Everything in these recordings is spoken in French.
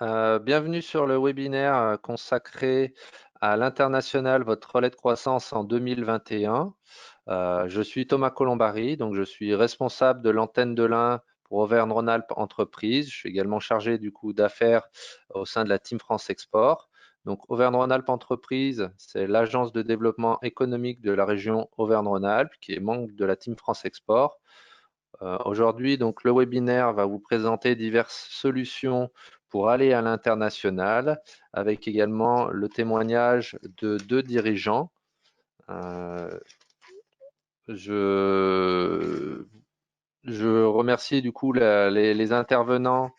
Bienvenue sur le webinaire consacré à l'international, votre relais de croissance en 2021. Je suis Thomas Colombari, donc je suis responsable de l'antenne de l'Ain pour Auvergne-Rhône-Alpes Entreprises. Je suis également chargé du coup d'affaires au sein de la Team France Export. Donc Auvergne-Rhône-Alpes Entreprises, c'est l'agence de développement économique de la région Auvergne-Rhône-Alpes qui est membre de la Team France Export. Aujourd'hui, donc, le webinaire va vous présenter diverses solutions pour aller à l'international, avec également le témoignage de deux dirigeants. Je, je remercie du coup les intervenants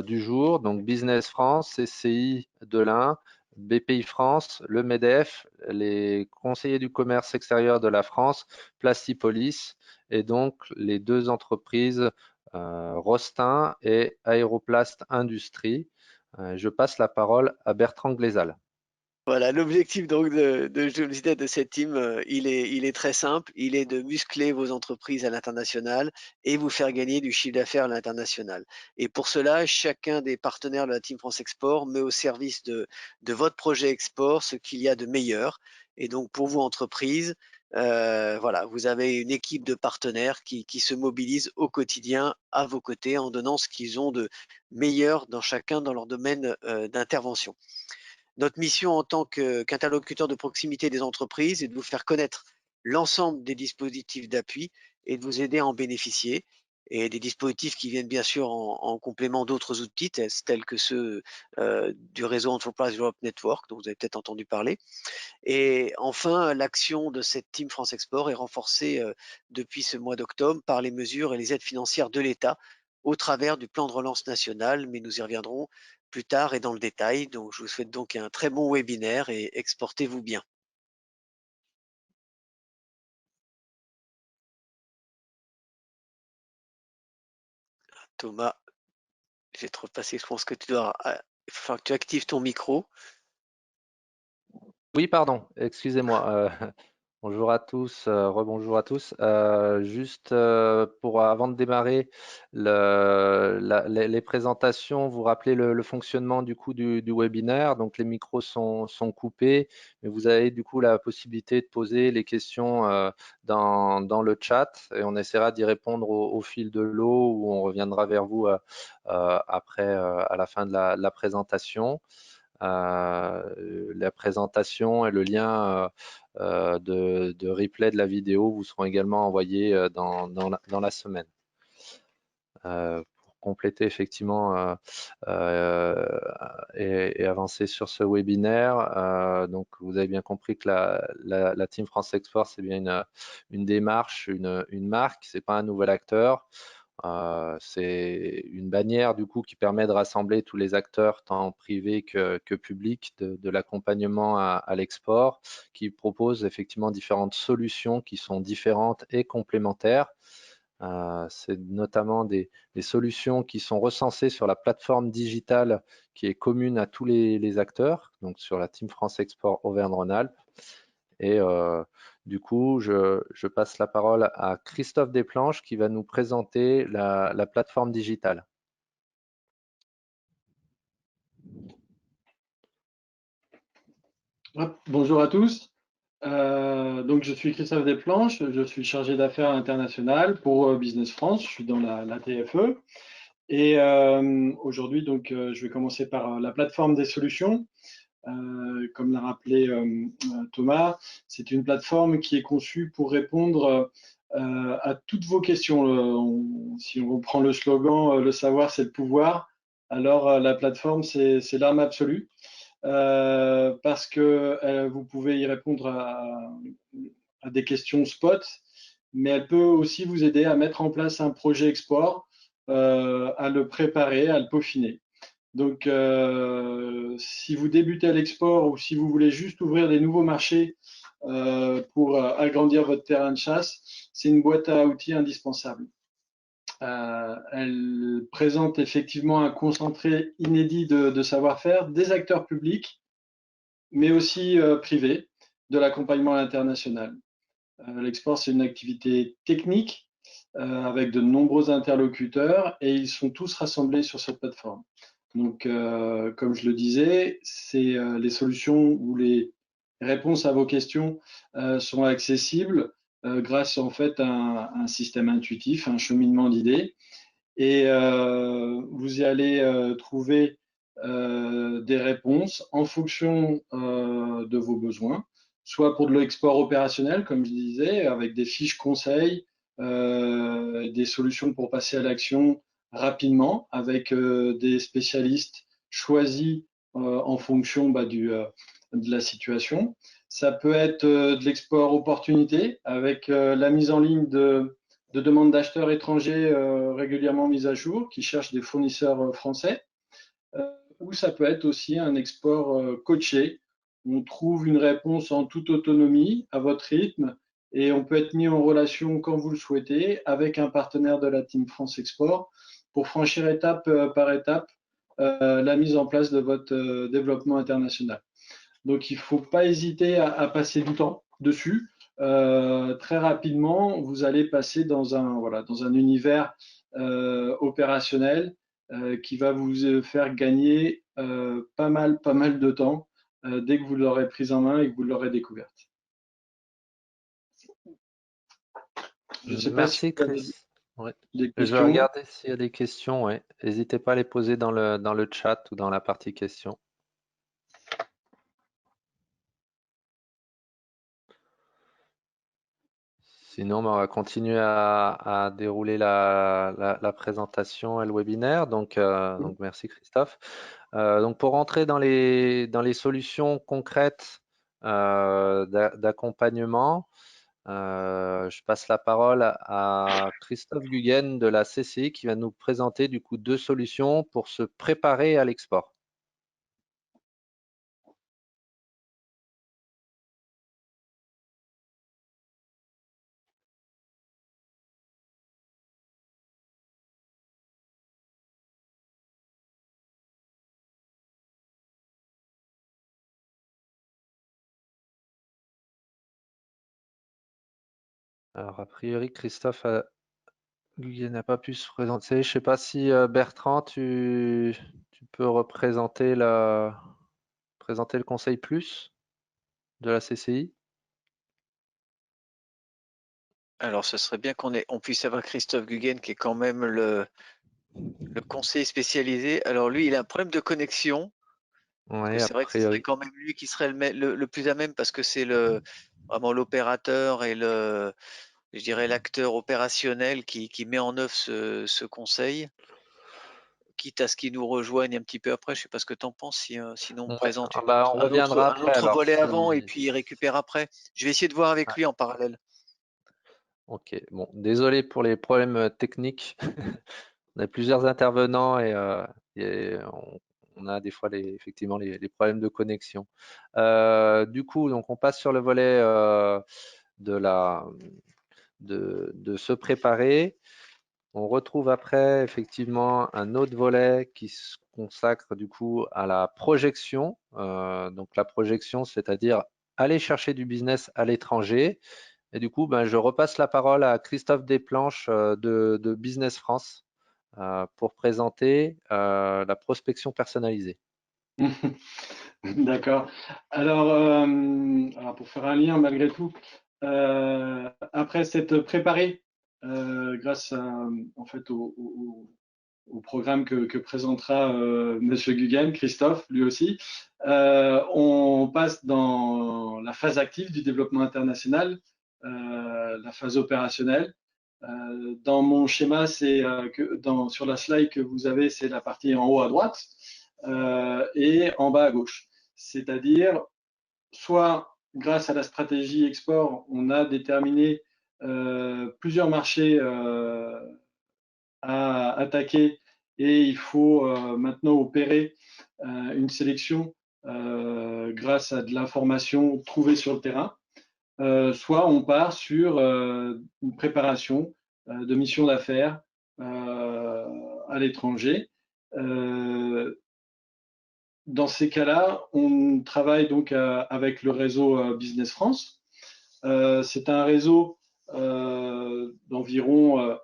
du jour, donc Business France, CCI de l'Ain, BPI France, le MEDEF, les conseillers du commerce extérieur de la France, Plastipolis, et donc les deux entreprises Rostin et Aéroplast Industrie. Je passe la parole à Bertrand Glézal. Voilà, l'objectif donc je le disais, de cette team, il est très simple, il est de muscler vos entreprises à l'international et vous faire gagner du chiffre d'affaires à l'international. Et pour cela, chacun des partenaires de la Team France Export met au service de votre projet export ce qu'il y a de meilleur. Et donc pour vous, entreprises, voilà, vous avez une équipe de partenaires qui se mobilisent au quotidien à vos côtés en donnant ce qu'ils ont de meilleur dans chacun dans leur domaine d'intervention. Notre mission en tant qu'interlocuteur de proximité des entreprises est de vous faire connaître l'ensemble des dispositifs d'appui et de vous aider à en bénéficier. Et des dispositifs qui viennent bien sûr en complément d'autres outils tels que ceux du réseau Enterprise Europe Network, dont vous avez peut-être entendu parler. Et enfin, l'action de cette Team France Export est renforcée depuis ce mois d'octobre par les mesures et les aides financières de l'État au travers du plan de relance national, mais nous y reviendrons plus tard et dans le détail. Donc, je vous souhaite donc un très bon webinaire et exportez-vous bien. Thomas, je vais te repasser, je pense que il va falloir que tu actives ton micro. Oui, pardon, excusez-moi. Bonjour à tous, rebonjour à tous. Juste avant de démarrer les présentations, vous rappelez le fonctionnement du coup du webinaire. Donc les micros sont coupés, mais vous avez du coup la possibilité de poser les questions dans le chat et on essaiera d'y répondre au fil de l'eau ou on reviendra vers vous après à la fin de la présentation. La présentation et le lien de replay de la vidéo vous seront également envoyés dans la semaine. Pour compléter effectivement et avancer sur ce webinaire, donc vous avez bien compris que la Team France Export, c'est bien une démarche, une marque, c'est pas un nouvel acteur. C'est une bannière du coup qui permet de rassembler tous les acteurs, tant privés que publics, de l'accompagnement à l'export, qui propose effectivement différentes solutions qui sont différentes et complémentaires. C'est notamment des solutions qui sont recensées sur la plateforme digitale qui est commune à tous les acteurs, donc sur la Team France Export Auvergne-Rhône-Alpes. Et du coup, je passe la parole à Christophe Desplanches qui va nous présenter la plateforme digitale. Bonjour à tous. Donc je suis Christophe Desplanches, je suis chargé d'affaires internationales pour Business France, je suis dans la TFE. Et aujourd'hui, donc, je vais commencer par la plateforme des solutions. Comme l'a rappelé Thomas, c'est une plateforme qui est conçue pour répondre à toutes vos questions. Si on reprend le slogan « Le savoir, c'est le pouvoir », alors la plateforme, c'est l'arme absolue. Parce que vous pouvez y répondre à des questions spot, mais elle peut aussi vous aider à mettre en place un projet export, à le préparer, à le peaufiner. Donc, si vous débutez à l'export ou si vous voulez juste ouvrir des nouveaux marchés pour agrandir votre terrain de chasse, c'est une boîte à outils indispensable. Elle présente effectivement un concentré inédit de savoir-faire des acteurs publics, mais aussi privés, de l'accompagnement international. L'export, c'est une activité technique avec de nombreux interlocuteurs et ils sont tous rassemblés sur cette plateforme. Donc, comme je le disais, c'est les solutions ou les réponses à vos questions sont accessibles grâce en fait à un système intuitif, un cheminement d'idées. Et vous y allez trouver des réponses en fonction de vos besoins, soit pour de l'export opérationnel, comme je disais, avec des fiches conseils, des solutions pour passer à l'action rapidement, avec des spécialistes choisis en fonction de la situation. Ça peut être de l'export opportunité, avec la mise en ligne de demandes d'acheteurs étrangers régulièrement mises à jour qui cherchent des fournisseurs français, ou ça peut être aussi un export coaché. On trouve une réponse en toute autonomie, à votre rythme, et on peut être mis en relation quand vous le souhaitez avec un partenaire de la Team France Export pour franchir étape par étape la mise en place de votre développement international. Donc, il ne faut pas hésiter à passer du temps dessus. Très rapidement, vous allez passer dans un univers opérationnel qui va vous faire gagner pas mal de temps dès que vous l'aurez prise en main et que vous l'aurez découverte. Je ne sais pas si Merci, vous avez Chris. Ouais. des Je vais questions. regarder s'il y a des questions. Ouais. N'hésitez pas à les poser dans le chat ou dans la partie questions. Sinon, on va continuer à dérouler la présentation et le webinaire. Donc merci Christophe. Donc pour rentrer dans les solutions concrètes d'accompagnement, je passe la parole à Christophe Guggen de la CCI qui va nous présenter du coup 2 solutions pour se préparer à l'export. Alors a priori Christophe Guggen n'a pas pu se présenter. Je ne sais pas si Bertrand, tu peux présenter le Conseil Plus de la CCI. Alors, ce serait bien on puisse avoir Christophe Guggen, qui est quand même le conseiller spécialisé. Alors, lui, il a un problème de connexion. Donc, Oui, a c'est vrai que ce serait priori. quand même lui qui serait le plus à même, parce que c'est vraiment l'opérateur et je dirais l'acteur opérationnel qui met en œuvre ce conseil, quitte à ce qu'il nous rejoigne un petit peu après. Je ne sais pas ce que tu en penses, sinon on Ouais. présente Ah bah, on reviendra un après autre alors. volet avant et puis il récupère après. Je vais essayer de voir avec lui en parallèle. Ok, bon, désolé pour les problèmes techniques. On a plusieurs intervenants et on a des fois effectivement les problèmes de connexion. Du coup, donc on passe sur le volet de se préparer. On retrouve après effectivement un autre volet qui se consacre du coup à la projection. Donc la projection, c'est-à-dire aller chercher du business à l'étranger. Et du coup, je repasse la parole à Christophe Desplanches de Business France pour présenter la prospection personnalisée. D'accord. Alors, pour faire un lien malgré tout, après s'être préparé grâce en fait au programme que présentera Monsieur Guggen, Christophe, lui aussi, on passe dans la phase active du développement international, la phase opérationnelle. Dans mon schéma, c'est sur la slide que vous avez, c'est la partie en haut à droite et en bas à gauche. C'est-à-dire, soit grâce à la stratégie export, on a déterminé plusieurs marchés à attaquer et il faut maintenant opérer une sélection grâce à de l'information trouvée sur le terrain. Soit on part sur une préparation de mission d'affaires à l'étranger. Dans ces cas-là, on travaille donc avec le réseau Business France. C'est un réseau d'environ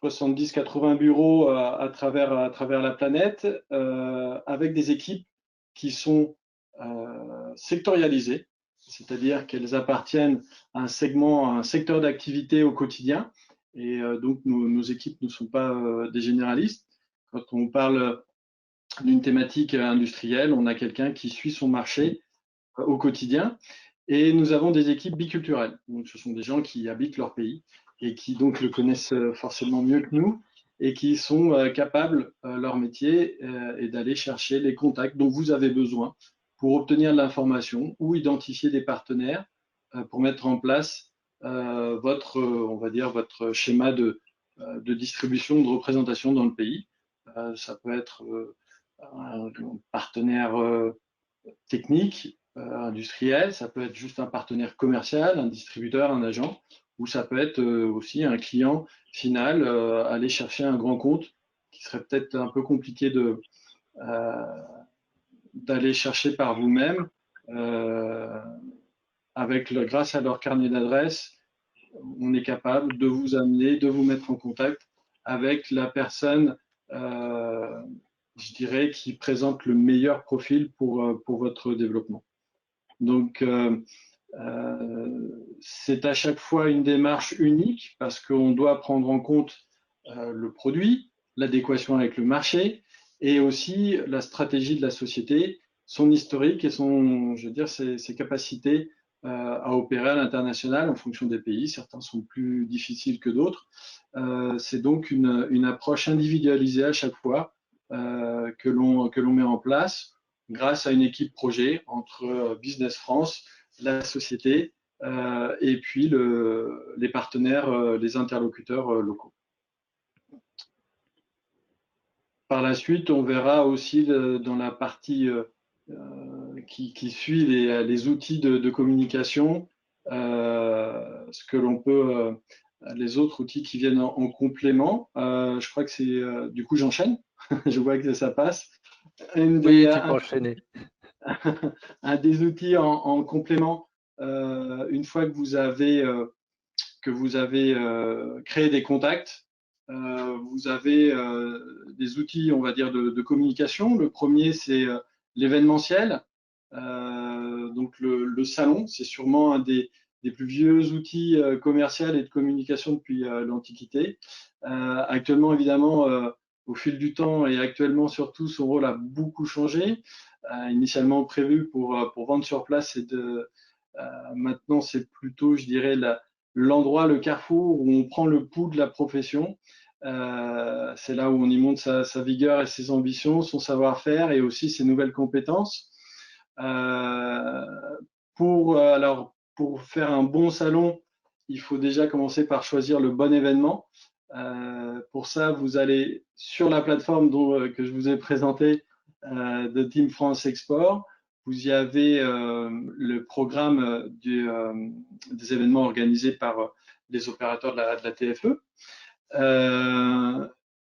70-80 bureaux à travers la planète, avec des équipes qui sont sectorialisées, c'est-à-dire qu'elles appartiennent à un segment, à un secteur d'activité au quotidien. Et donc, nos équipes ne sont pas des généralistes. Quand on parle d'une thématique industrielle, on a quelqu'un qui suit son marché au quotidien. Et nous avons des équipes biculturelles. Donc, ce sont des gens qui habitent leur pays et qui donc le connaissent forcément mieux que nous et qui sont capables, leur métier, et d'aller chercher les contacts dont vous avez besoin pour obtenir de l'information ou identifier des partenaires pour mettre en place votre, on va dire, votre schéma de distribution, de représentation dans le pays. Ça peut être un partenaire technique, industriel, ça peut être juste un partenaire commercial, un distributeur, un agent, ou ça peut être aussi un client final, aller chercher un grand compte qui serait peut-être un peu compliqué d'aller chercher par vous-même. Grâce à leur carnet d'adresses, on est capable de vous amener, de vous mettre en contact avec la personne, je dirais, qui présente le meilleur profil pour votre développement. Donc, c'est à chaque fois une démarche unique parce qu'on doit prendre en compte le produit, l'adéquation avec le marché et aussi la stratégie de la société, son historique et je veux dire, ses capacités à opérer à l'international en fonction des pays. Certains sont plus difficiles que d'autres. C'est donc une approche individualisée à chaque fois que l'on met en place grâce à une équipe projet entre Business France, la société et puis les partenaires, les interlocuteurs locaux. Par la suite, on verra aussi dans la partie qui suit les outils de communication, ce que l'on peut, les autres outils qui viennent en complément. Je crois que c'est, du coup, j'enchaîne. Je vois que ça passe. Oui, tu peux enchaîner. Un des outils en complément, une fois que vous avez créé des contacts, vous avez des outils, on va dire, de communication. Le premier, c'est l'événementiel. Donc le salon, c'est sûrement un des plus vieux outils commerciaux et de communication depuis l'Antiquité. Actuellement, évidemment, au fil du temps et actuellement surtout, son rôle a beaucoup changé. Initialement prévu pour vendre sur place, maintenant c'est plutôt, je dirais, l'endroit, le carrefour où on prend le pouls de la profession. C'est là où on y monte sa vigueur et ses ambitions, son savoir-faire et aussi ses nouvelles compétences. Pour faire un bon salon, il faut déjà commencer par choisir le bon événement. Pour ça, vous allez sur la plateforme que je vous ai présentée de Team France Export. Vous y avez le programme des événements organisés par les opérateurs de la TFE.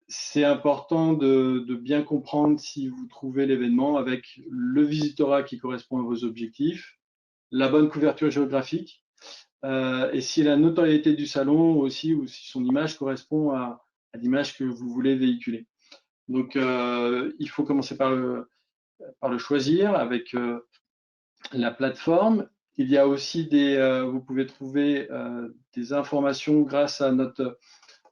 C'est important de bien comprendre si vous trouvez l'événement avec le visitorat qui correspond à vos objectifs, la bonne couverture géographique, et si la notoriété du salon aussi, ou si son image correspond à l'image que vous voulez véhiculer. Donc, il faut commencer par le choisir avec la plateforme. Il y a aussi vous pouvez trouver des informations grâce à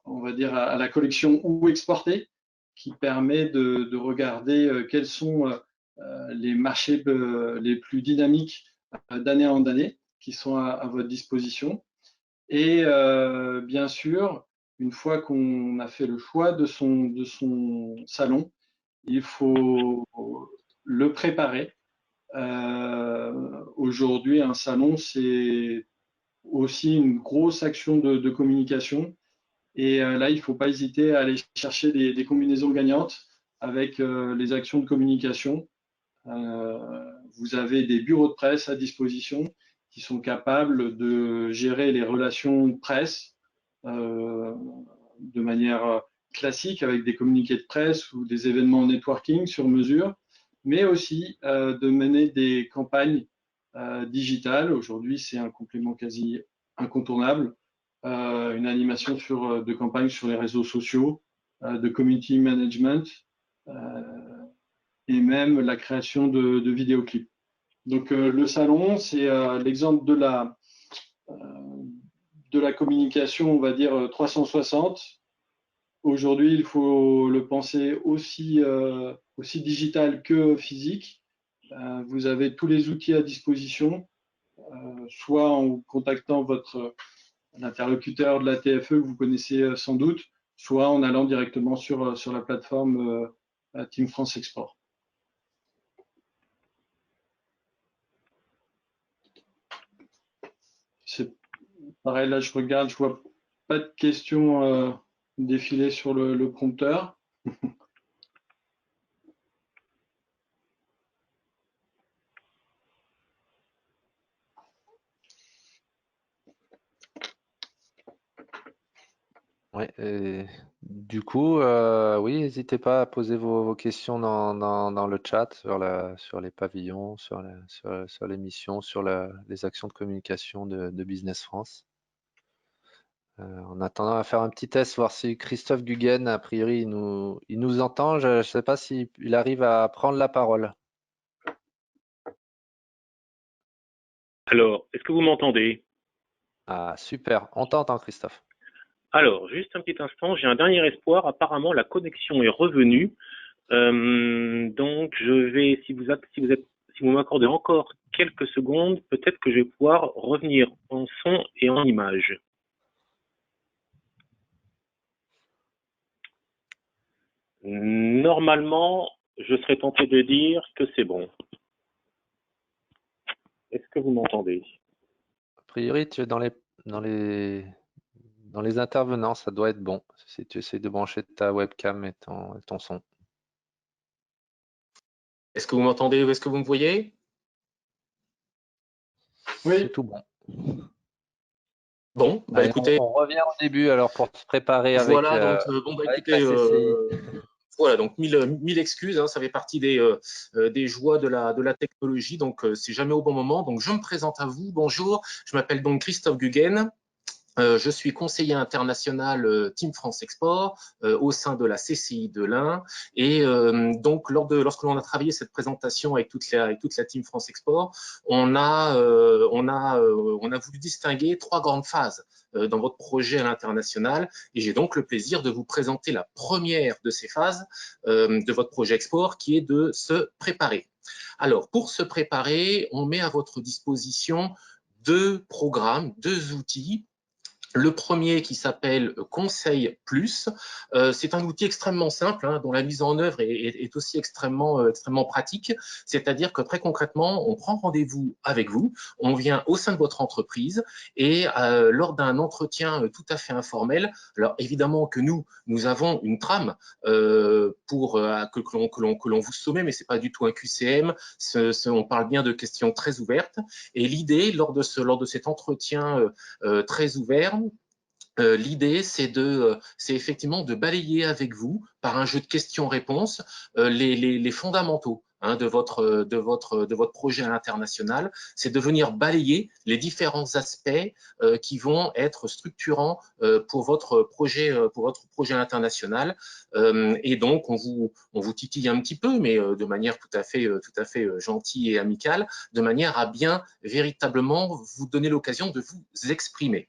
on va dire, à la collection Où exporter, qui permet de regarder quels sont les marchés les plus dynamiques d'année en année qui sont à votre disposition. Et bien sûr, une fois qu'on a fait le choix de son salon, il faut le préparer. Aujourd'hui, un salon, c'est aussi une grosse action de communication. Et là, il ne faut pas hésiter à aller chercher des combinaisons gagnantes avec les actions de communication. Vous avez des bureaux de presse à disposition qui sont capables de gérer les relations presse de manière classique avec des communiqués de presse ou des événements networking sur mesure, mais aussi de mener des campagnes digitales. Aujourd'hui, c'est un complément quasi incontournable une animation de campagne sur les réseaux sociaux, de community management et même la création de vidéoclips. Donc le salon, c'est l'exemple de la communication, on va dire 360. Aujourd'hui, il faut le penser aussi digital que physique. Vous avez tous les outils à disposition, soit en contactant l'interlocuteur de la TFE que vous connaissez sans doute, soit en allant directement sur la plateforme Team France Export. C'est pareil, là je regarde, je vois pas de questions défiler sur le prompteur. Ouais, du coup, oui, n'hésitez pas à poser vos questions dans le chat sur les pavillons, sur les missions, sur les actions de communication de Business France. En attendant à faire un petit test, voir si Christophe Guggen, a priori, il nous entend. Je ne sais pas s'il arrive à prendre la parole. Alors, est-ce que vous m'entendez? Ah, super, on t'entend, Christophe. Alors, juste un petit instant, j'ai un dernier espoir. Apparemment, la connexion est revenue. Donc, je vais, si vous m'accordez encore quelques secondes, peut-être que je vais pouvoir revenir en son et en image. Normalement, je serais tenté de dire que c'est bon. Est-ce que vous m'entendez? A priori, tu es dans les intervenants, ça doit être bon. Si tu essaies de brancher ta webcam et ton son. Est-ce que vous m'entendez ou est-ce que vous me voyez? Oui. C'est tout bon. Bon, bah Allez, écoutez. on revient au début alors pour se préparer voilà, avec, donc bon, bah avec écoutez, la CCI. voilà, donc mille excuses, hein, ça fait partie des joies de la technologie, donc c'est jamais au bon moment. Donc je me présente à vous, bonjour, je m'appelle donc Christophe Guggen. Je suis conseiller international Team France Export au sein de la CCI de l'Ain. Et donc, lorsque l'on a travaillé cette présentation avec toute la Team France Export, on a voulu distinguer 3 grandes phases dans votre projet à l'international. Et j'ai donc le plaisir de vous présenter la première de ces phases de votre projet export, qui est de se préparer. Alors, pour se préparer, on met à votre disposition 2 programmes, 2 outils. Le premier qui s'appelle Conseil Plus, c'est un outil extrêmement simple hein, dont la mise en œuvre est aussi extrêmement pratique, c'est-à-dire que très concrètement, on prend rendez-vous avec vous, on vient au sein de votre entreprise et lors d'un entretien tout à fait informel, alors évidemment que nous avons une trame que l'on vous soumet, mais c'est pas du tout un QCM, on parle bien de questions très ouvertes et l'idée lors de cet entretien très ouvert, l'idée, c'est effectivement de balayer avec vous, par un jeu de questions-réponses, les fondamentaux hein, de votre projet à l'international. C'est de venir balayer les différents aspects qui vont être structurants pour votre projet à l'international. Et donc, on vous titille un petit peu, mais de manière tout à fait gentille et amicale, de manière à bien véritablement vous donner l'occasion de vous exprimer.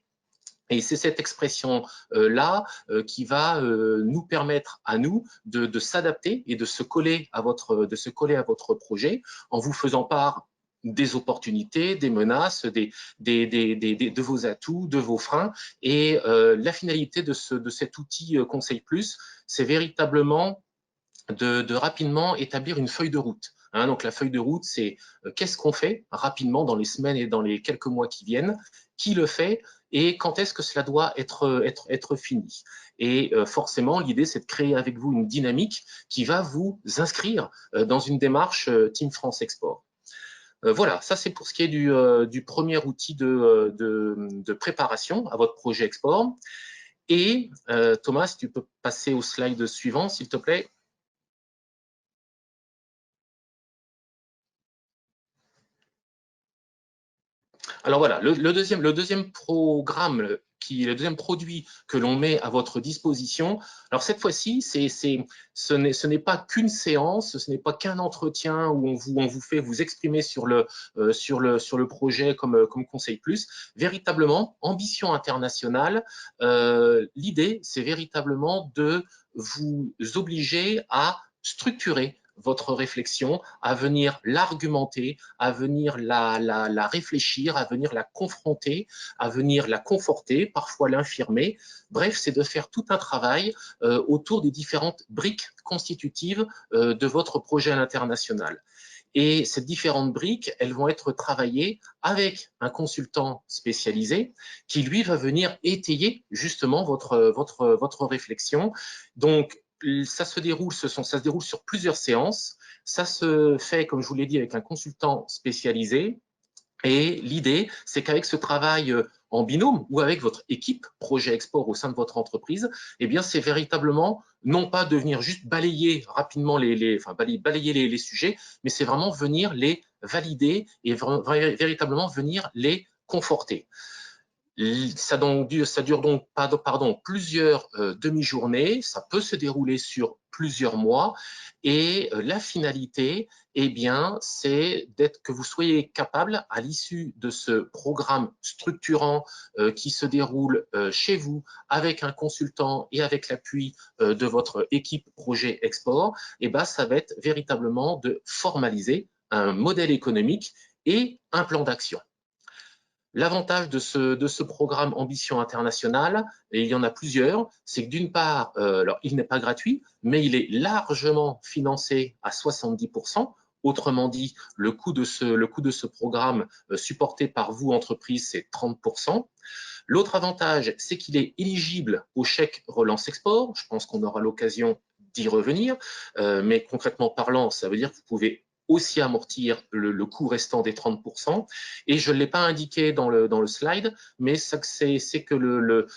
Et c'est cette expression-là qui va nous permettre à nous de s'adapter et de se coller à votre projet en vous faisant part des opportunités, des menaces, de vos atouts, de vos freins. Et la finalité de cet outil Conseil Plus, c'est véritablement de rapidement établir une feuille de route. Hein, donc la feuille de route, c'est qu'est-ce qu'on fait rapidement dans les semaines et dans les quelques mois qui viennent, qui le fait et quand est-ce que cela doit être fini. Et forcément, l'idée, c'est de créer avec vous une dynamique qui va vous inscrire dans une démarche Team France Export. Voilà, ça c'est pour ce qui est du premier outil de préparation à votre projet export. Et Thomas, si tu peux passer au slide suivant, s'il te plaît. Alors voilà, le deuxième programme le deuxième produit que l'on met à votre disposition. Alors cette fois-ci, ce n'est pas qu'une séance, ce n'est pas qu'un entretien où on vous fait vous exprimer sur le projet comme Conseil Plus. Véritablement, ambition internationale, l'idée, c'est véritablement de vous obliger à structurer votre réflexion, à venir l'argumenter, à venir la réfléchir, à venir la confronter, à venir la conforter, parfois l'infirmer. Bref, c'est de faire tout un travail autour des différentes briques constitutives de votre projet à l'international. Et ces différentes briques, elles vont être travaillées avec un consultant spécialisé qui, lui, va venir étayer justement votre réflexion. Donc, ça se déroule sur plusieurs séances. Ça se fait, comme je vous l'ai dit, avec un consultant spécialisé. Et l'idée, c'est qu'avec ce travail en binôme ou avec votre équipe projet export au sein de votre entreprise, eh bien, c'est véritablement non pas de venir juste balayer rapidement balayer les sujets, mais c'est vraiment venir les valider et véritablement venir les conforter. Ça dure donc plusieurs demi-journées, ça peut se dérouler sur plusieurs mois et la finalité, eh bien, c'est que vous soyez capable, à l'issue de ce programme structurant qui se déroule chez vous avec un consultant et avec l'appui de votre équipe projet export, eh bien, ça va être véritablement de formaliser un modèle économique et un plan d'action. L'avantage de ce programme Ambition Internationale, et il y en a plusieurs, c'est que d'une part, alors il n'est pas gratuit, mais il est largement financé à 70%. Autrement dit, le coût de ce programme supporté par vous, entreprise, c'est 30%. L'autre avantage, c'est qu'il est éligible au chèque relance export. Je pense qu'on aura l'occasion d'y revenir, mais concrètement parlant, ça veut dire que vous pouvez aussi amortir le coût restant des 30%. Et je ne l'ai pas indiqué dans le slide, mais c'est que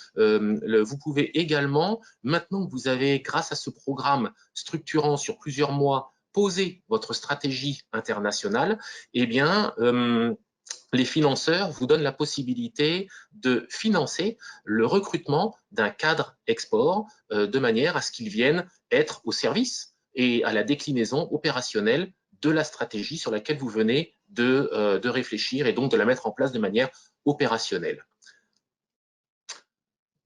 vous pouvez également, maintenant que vous avez, grâce à ce programme structurant sur plusieurs mois, posé votre stratégie internationale, eh bien, les financeurs vous donnent la possibilité de financer le recrutement d'un cadre export de manière à ce qu'il vienne être au service et à la déclinaison opérationnelle de la stratégie sur laquelle vous venez de réfléchir et donc de la mettre en place de manière opérationnelle.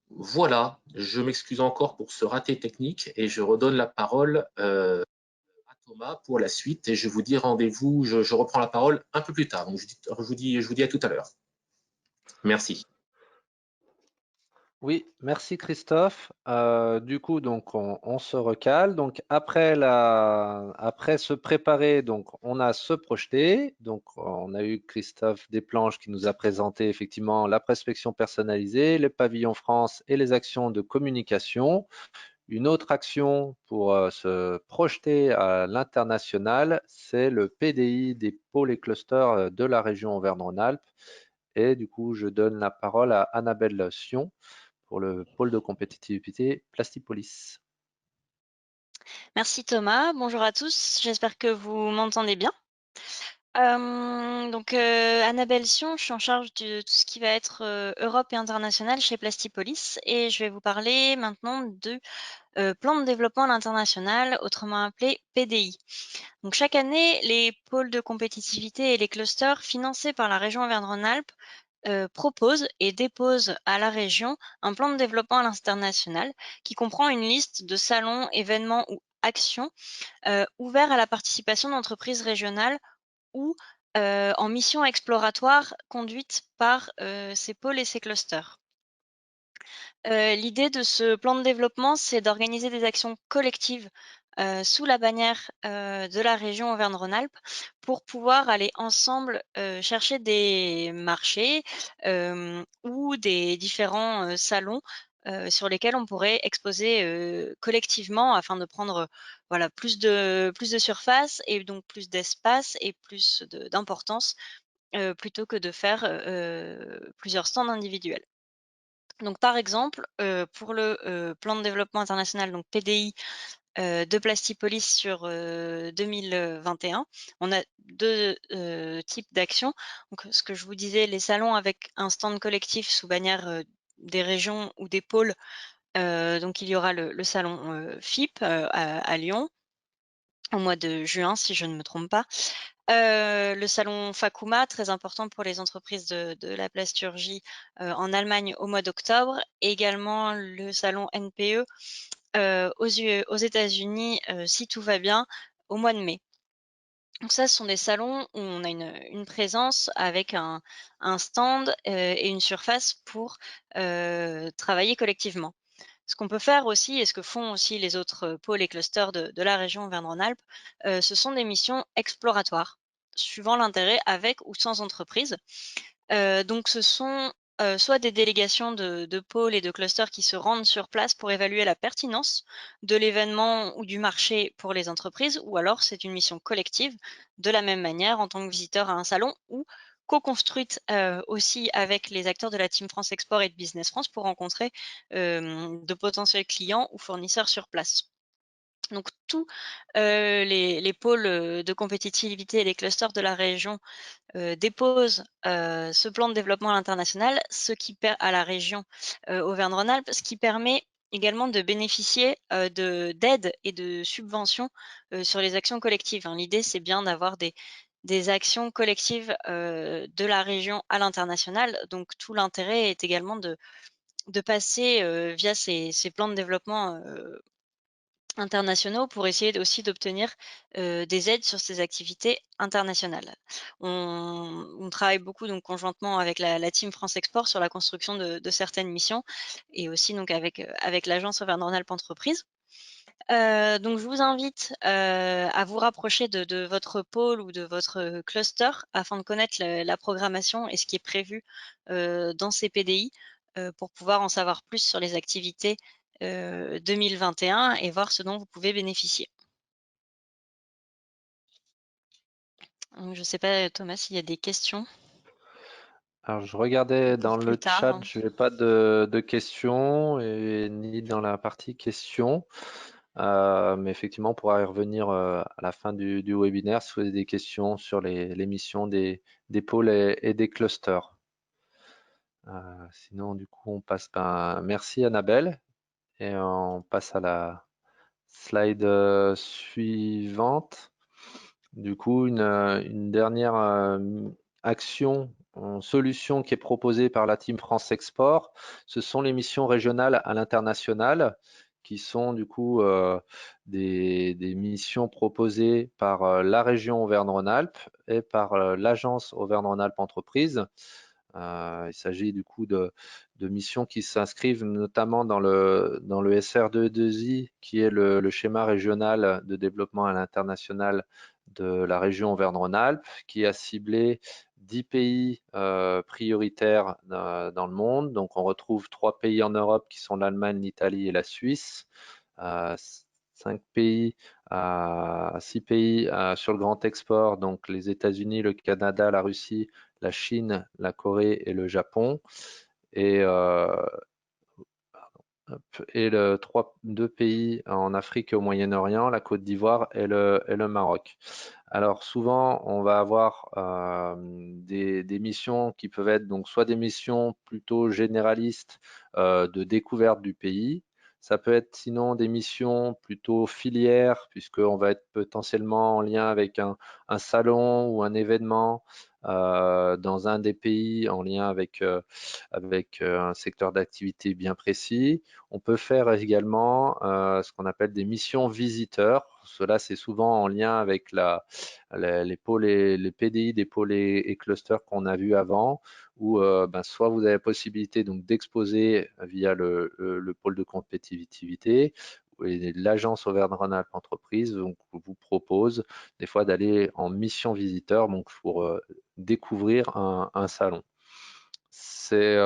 Voilà, je m'excuse encore pour ce raté technique et je redonne la parole à Thomas pour la suite et je vous dis rendez-vous, je reprends la parole un peu plus tard. Donc je vous dis à tout à l'heure. Merci. Oui, merci Christophe. Du coup, donc on se recale. Donc après se préparer, donc on a se projeter. Donc on a eu Christophe Desplanches qui nous a présenté effectivement la prospection personnalisée, les pavillons France et les actions de communication. Une autre action pour se projeter à l'international, c'est le PDI des pôles et clusters de la région Auvergne-Rhône-Alpes. Et du coup, je donne la parole à Annabelle Sion pour le pôle de compétitivité Plastipolis. Merci Thomas, bonjour à tous, j'espère que vous m'entendez bien. Annabelle Sion, je suis en charge de tout ce qui va être Europe et international chez Plastipolis et je vais vous parler maintenant de plan de développement à l'international, autrement appelé PDI. Donc chaque année, les pôles de compétitivité et les clusters financés par la région Auvergne-Rhône-Alpes propose et dépose à la région un plan de développement à l'international qui comprend une liste de salons, événements ou actions ouverts à la participation d'entreprises régionales ou en mission exploratoire conduite par ces pôles et ces clusters. L'idée de ce plan de développement, c'est d'organiser des actions collectives sous la bannière de la région Auvergne-Rhône-Alpes pour pouvoir aller ensemble chercher des marchés ou des différents salons sur lesquels on pourrait exposer collectivement afin de prendre voilà, plus de surface et donc plus d'espace et plus d'importance plutôt que de faire plusieurs stands individuels. Donc, par exemple, pour le plan de développement international, donc PDI, de Plastipolis sur 2021, on a deux types d'actions. Donc, ce que je vous disais, les salons avec un stand collectif sous bannière des régions ou des pôles. Donc il y aura le salon FIP à Lyon au mois de juin, si je ne me trompe pas. Le salon Fakuma, très important pour les entreprises de la plasturgie en Allemagne au mois d'octobre. Également le salon NPE aux États-Unis, si tout va bien, au mois de mai. Donc ça, ce sont des salons où on a une présence avec un stand et une surface pour travailler collectivement. Ce qu'on peut faire aussi, et ce que font aussi les autres pôles et clusters de la région Auvergne-Rhône-Alpes, ce sont des missions exploratoires, suivant l'intérêt avec ou sans entreprise. Donc ce sont soit des délégations de pôles et de clusters qui se rendent sur place pour évaluer la pertinence de l'événement ou du marché pour les entreprises, ou alors c'est une mission collective, de la même manière en tant que visiteur à un salon ou co-construite aussi avec les acteurs de la Team France Export et de Business France pour rencontrer de potentiels clients ou fournisseurs sur place. Donc tous les pôles de compétitivité et les clusters de la région déposent ce plan de développement à l'international, à la région Auvergne-Rhône-Alpes, ce qui permet également de bénéficier d'aides et de subventions sur les actions collectives, hein. L'idée, c'est bien d'avoir des actions collectives de la région à l'international. Donc tout l'intérêt est également de passer via ces plans de développement internationaux pour essayer aussi d'obtenir des aides sur ces activités internationales. On travaille beaucoup donc conjointement avec la Team France Export sur la construction de certaines missions et aussi donc avec l'agence Auvergne-Rhône-Alpes Entreprises. Donc je vous invite à vous rapprocher de votre pôle ou de votre cluster afin de connaître la programmation et ce qui est prévu dans ces PDI pour pouvoir en savoir plus sur les activités 2021 et voir ce dont vous pouvez bénéficier. Donc, je ne sais pas, Thomas, s'il y a des questions. Alors, je regardais dans le chat, je n'ai pas de questions et ni dans la partie questions. Mais effectivement, on pourra y revenir à la fin du webinaire si vous avez des questions sur les missions des pôles et des clusters. Sinon, du coup, on passe. Merci Annabelle. Et on passe à la slide suivante. Du coup, une dernière action, solution qui est proposée par la Team France Export, ce sont les missions régionales à l'international, qui sont du coup des missions proposées par la région Auvergne-Rhône-Alpes et par l'agence Auvergne-Rhône-Alpes Entreprises. Il s'agit du coup de missions qui s'inscrivent notamment dans le SR2I, qui est le schéma régional de développement à l'international de la région Auvergne-Rhône-Alpes, qui a ciblé 10 pays prioritaires dans le monde. Donc on retrouve 3 pays en Europe qui sont l'Allemagne, l'Italie et la Suisse. 5 pays, 6 pays sur le grand export, donc les États-Unis, le Canada, la Russie, la Chine, la Corée et le Japon. Et, deux pays en Afrique et au Moyen-Orient, la Côte d'Ivoire et le Maroc. Alors souvent, on va avoir des missions qui peuvent être donc soit des missions plutôt généralistes de découverte du pays. Ça peut être sinon des missions plutôt filières, puisqu'on va être potentiellement en lien avec un salon ou un événement dans un des pays en lien avec un secteur d'activité bien précis. On peut faire également ce qu'on appelle des missions visiteurs. Cela, c'est souvent en lien avec les pôles et les PDI des pôles et clusters qu'on a vus avant, où soit vous avez la possibilité donc d'exposer via le pôle de compétitivité, et l'agence Auvergne-Rhône-Alpes Entreprises donc, vous propose des fois d'aller en mission visiteur donc pour découvrir un salon. C'est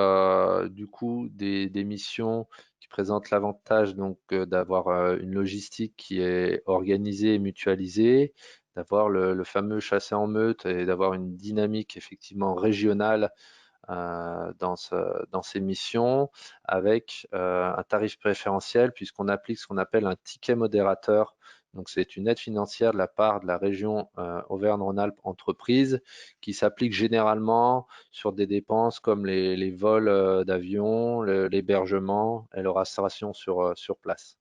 du coup des missions qui présentent l'avantage donc d'avoir une logistique qui est organisée et mutualisée, d'avoir le fameux chassé en meute et d'avoir une dynamique effectivement régionale dans ces missions avec un tarif préférentiel puisqu'on applique ce qu'on appelle un ticket modérateur Donc, c'est une aide financière de la part de la région Auvergne-Rhône-Alpes Entreprises qui s'applique généralement sur des dépenses comme les vols d'avion, l'hébergement et la restauration sur place.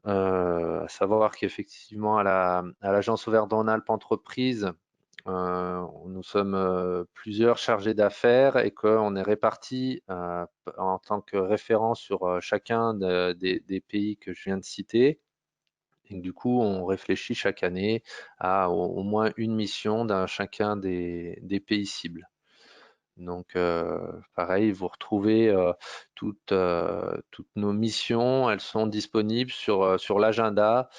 À savoir qu'effectivement, à l'agence Auvergne-Rhône-Alpes Entreprises, nous sommes plusieurs chargés d'affaires et qu'on est répartis en tant que référent sur chacun des pays que je viens de citer. Et du coup, on réfléchit chaque année à au moins une mission d'un chacun des pays cibles. Donc, pareil, vous retrouvez toutes nos missions, elles sont disponibles sur l'agenda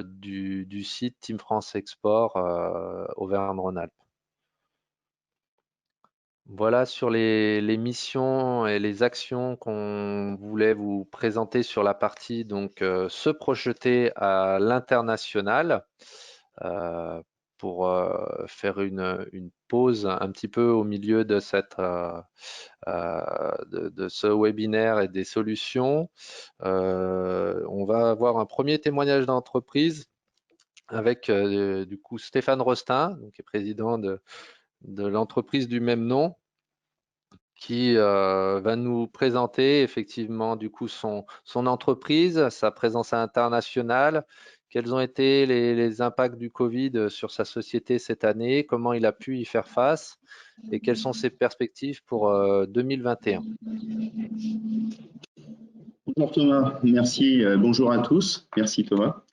du site Team France Export Auvergne-Rhône-Alpes. Voilà sur les missions et les actions qu'on voulait vous présenter sur la partie donc se projeter à l'international pour faire une pause un petit peu au milieu de de ce webinaire et des solutions. On va avoir un premier témoignage d'entreprise avec du coup Stéphane Rostin, qui est président de l'entreprise du même nom, qui va nous présenter effectivement du coup son entreprise, sa présence internationale, quels ont été les impacts du Covid sur sa société cette année, comment il a pu y faire face et quelles sont ses perspectives pour 2021. Bonjour Thomas, merci, bonjour à tous, merci Thomas.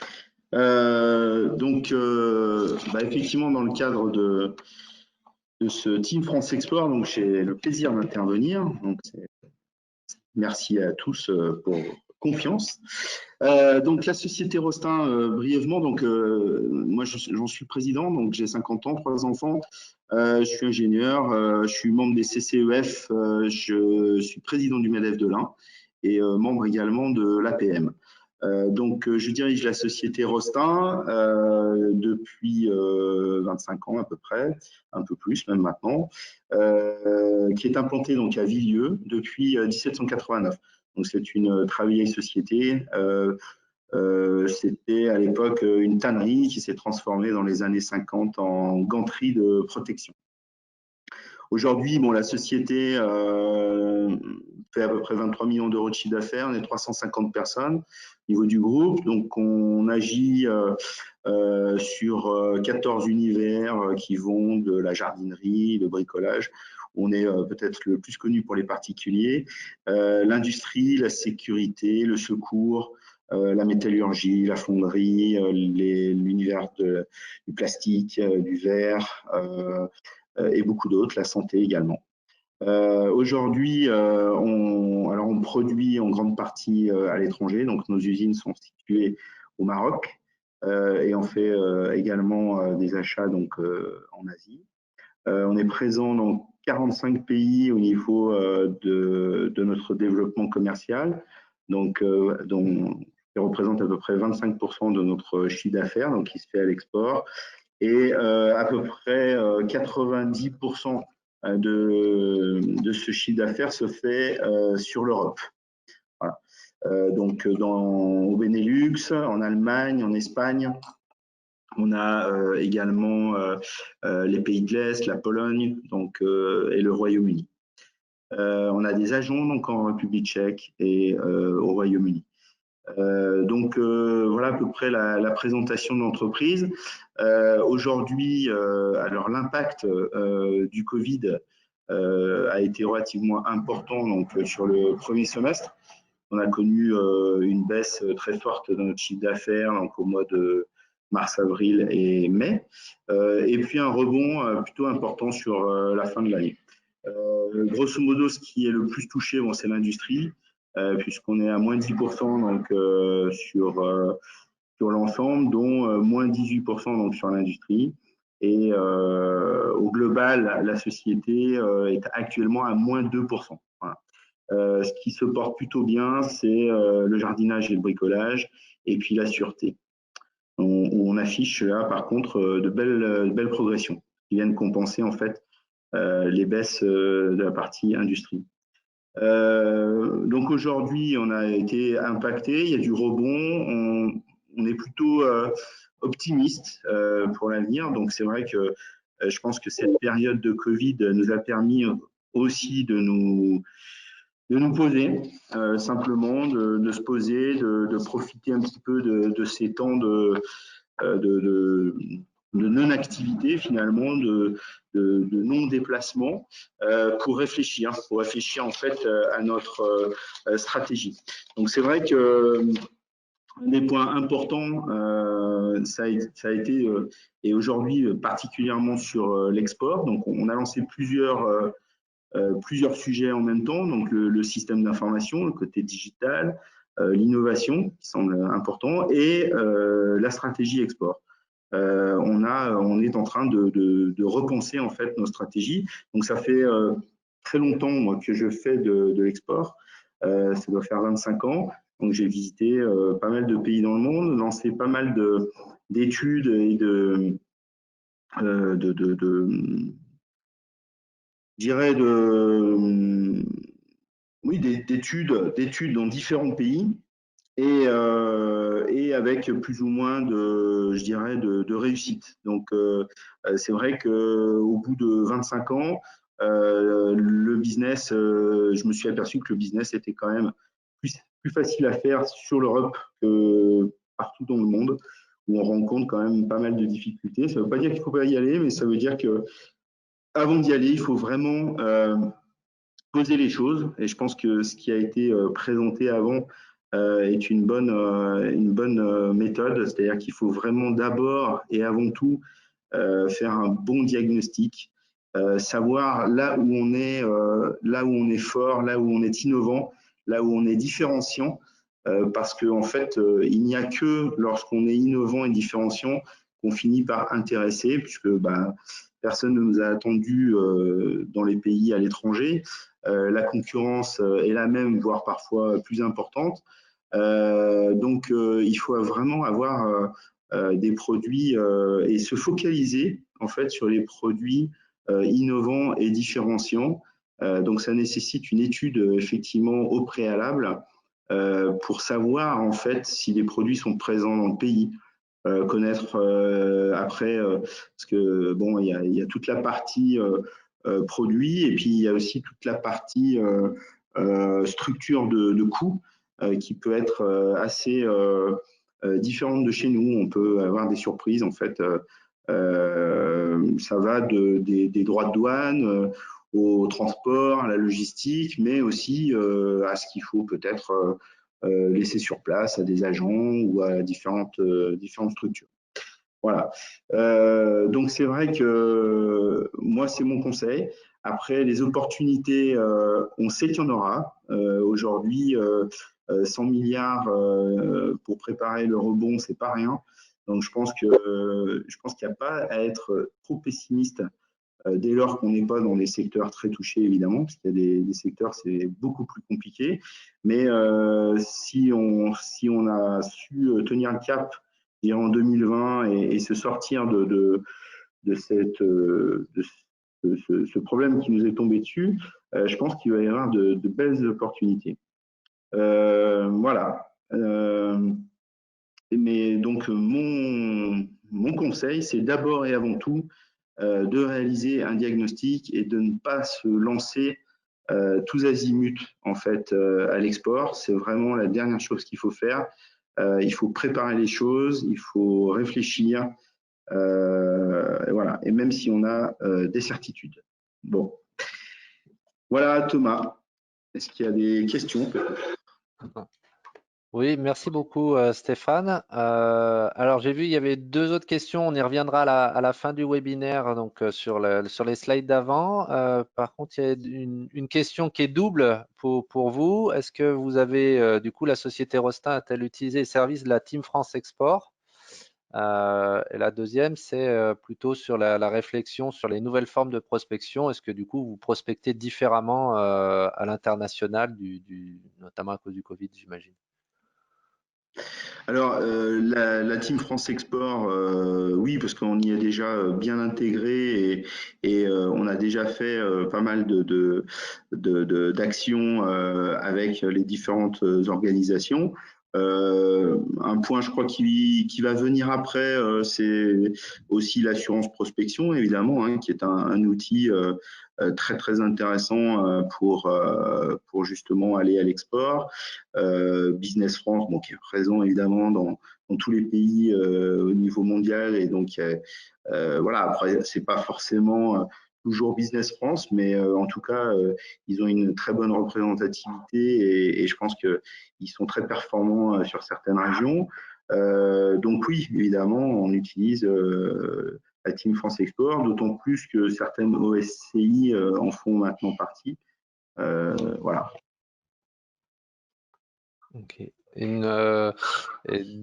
Effectivement, dans le cadre de ce Team France Export, donc j'ai le plaisir d'intervenir. Donc merci à tous pour confiance. Donc la société Rostin, brièvement, donc moi j'en suis président, donc j'ai 50 ans, 3 enfants, je suis ingénieur, je suis membre des CCEF, je suis président du MEDEF de l'Ain et membre également de l'APM. Donc, je dirige la société Rostin depuis 25 ans à peu près, un peu plus même maintenant, qui est implantée donc à Villieu depuis 1789. Donc, c'est une très vieille société. C'était à l'époque une tannerie qui s'est transformée dans les années 50 en ganterie de protection. Aujourd'hui, bon, la société fait à peu près 23 millions d'euros de chiffre d'affaires, on est 350 personnes au niveau du groupe, donc on agit sur 14 univers qui vont de la jardinerie, le bricolage. On est peut-être le plus connu pour les particuliers, l'industrie, la sécurité, le secours, la métallurgie, la fonderie, l'univers du plastique, du verre, et beaucoup d'autres, la santé également. Aujourd'hui, on produit en grande partie à l'étranger, donc nos usines sont situées au Maroc et on fait également des achats donc, en Asie. On est présent dans 45 pays au niveau de notre développement commercial, donc qui représente à peu près 25% de notre chiffre d'affaires, donc qui se fait à l'export. Et à peu près 90% de ce chiffre d'affaires se fait sur l'Europe. Voilà. Donc au Benelux, en Allemagne, en Espagne, on a également les pays de l'Est, la Pologne donc, et le Royaume-Uni. On a des agents donc, en République tchèque et au Royaume-Uni. Voilà à peu près la présentation de l'entreprise. Aujourd'hui, alors l'impact du Covid a été relativement important donc, sur le premier semestre. On a connu une baisse très forte de notre chiffre d'affaires donc, au mois de mars, avril et mai, et puis un rebond plutôt important sur la fin de l'année. Grosso modo, ce qui est le plus touché, bon, c'est l'industrie, puisqu'on est à moins 10% donc, sur l'ensemble, dont moins 18% donc, sur l'industrie. Et au global, la société est actuellement à moins 2%. Voilà. Ce qui se porte plutôt bien, c'est le jardinage et le bricolage, et puis la sûreté. On affiche là, par contre, de belles progressions qui viennent compenser en fait les baisses de la partie industrie. Donc aujourd'hui, on a été impacté, il y a du rebond, on est plutôt optimiste pour l'avenir. Donc c'est vrai que je pense que cette période de Covid nous a permis aussi de nous poser, simplement, de se poser, de profiter un petit peu de ces temps de non-activité finalement, de non-déplacement pour réfléchir en fait à notre stratégie. Donc c'est vrai que un des points importants, ça a été, et aujourd'hui particulièrement sur l'export. Donc on a lancé plusieurs sujets en même temps, donc le système d'information, le côté digital, l'innovation qui semble important, et la stratégie export. On est en train de repenser en fait nos stratégies. Donc ça fait très longtemps moi, que je fais de l'export. Ça doit faire 25 ans. Donc j'ai visité pas mal de pays dans le monde, lancé pas mal d'études et d'études dans différents pays. Et avec plus ou moins de réussite. Donc, c'est vrai qu'au bout de 25 ans, le business, je me suis aperçu que le business était quand même plus facile à faire sur l'Europe que partout dans le monde, où on rencontre quand même pas mal de difficultés. Ça ne veut pas dire qu'il ne faut pas y aller, mais ça veut dire que avant d'y aller, il faut vraiment poser les choses. Et je pense que ce qui a été présenté avant est une bonne méthode. C'est-à-dire qu'il faut vraiment d'abord et avant tout faire un bon diagnostic, savoir là où on est fort, là où on est innovant, là où on est différenciant. Parce qu'en fait, il n'y a que lorsqu'on est innovant et différenciant qu'on finit par intéresser, puisque personne ne nous a attendu dans les pays à l'étranger. La concurrence est la même, voire parfois plus importante. Donc, il faut vraiment avoir des produits et se focaliser en fait sur les produits innovants et différenciants. Donc, ça nécessite une étude effectivement au préalable pour savoir en fait si les produits sont présents dans le pays. Connaître après, parce que bon, il y a toute la partie produit et puis il y a aussi toute la partie structure de coûts qui peut être assez différente de chez nous. On peut avoir des surprises en fait. Ça va des droits de douane au transport, à la logistique, mais aussi à ce qu'il faut peut-être laisser sur place à des agents ou à différentes structures. Voilà. Donc c'est vrai que moi c'est mon conseil. Après les opportunités, on sait qu'il y en aura. Aujourd'hui, 100 milliards pour préparer le rebond, c'est pas rien. Donc je pense qu'il n'y a pas à être trop pessimiste dès lors qu'on n'est pas dans des secteurs très touchés, évidemment, parce qu'il y a des secteurs, c'est beaucoup plus compliqué. Mais si on a su tenir le cap en 2020 et se sortir de ce problème qui nous est tombé dessus, je pense qu'il va y avoir de belles opportunités. Voilà. Mais donc, mon conseil, c'est d'abord et avant tout de réaliser un diagnostic et de ne pas se lancer tous azimuts en fait à l'export. C'est vraiment la dernière chose qu'il faut faire. Il faut préparer les choses, il faut réfléchir, voilà. Et même si on a des certitudes. Bon, voilà Thomas. Est-ce qu'il y a des questions peut-être ? Oui, merci beaucoup Stéphane. Alors j'ai vu il y avait deux autres questions, on y reviendra à la fin du webinaire, donc sur les slides d'avant. Par contre, il y a une question qui est double pour vous. Est-ce que vous avez, du coup, la société Rostin a-t-elle utilisé les services de la Team France Export? Et la deuxième, c'est plutôt sur la réflexion sur les nouvelles formes de prospection. Est-ce que du coup, vous prospectez différemment à l'international, notamment à cause du Covid, j'imagine? Alors, la Team France Export, oui, parce qu'on y est déjà bien intégré et on a déjà fait pas mal d'actions avec les différentes organisations. Un point, je crois, qui va venir après, c'est aussi l'assurance prospection, évidemment, hein, qui est un outil très très intéressant pour justement aller à l'export. Business France, bon, qui est présent évidemment dans tous les pays au niveau mondial, et donc voilà, après c'est pas forcément toujours Business France, mais en tout cas ils ont une très bonne représentativité, et je pense qu'ils sont très performants sur certaines régions. Donc oui, évidemment, on utilise la Team France Export, d'autant plus que certaines OSCI en font maintenant partie. Voilà. Ok. Une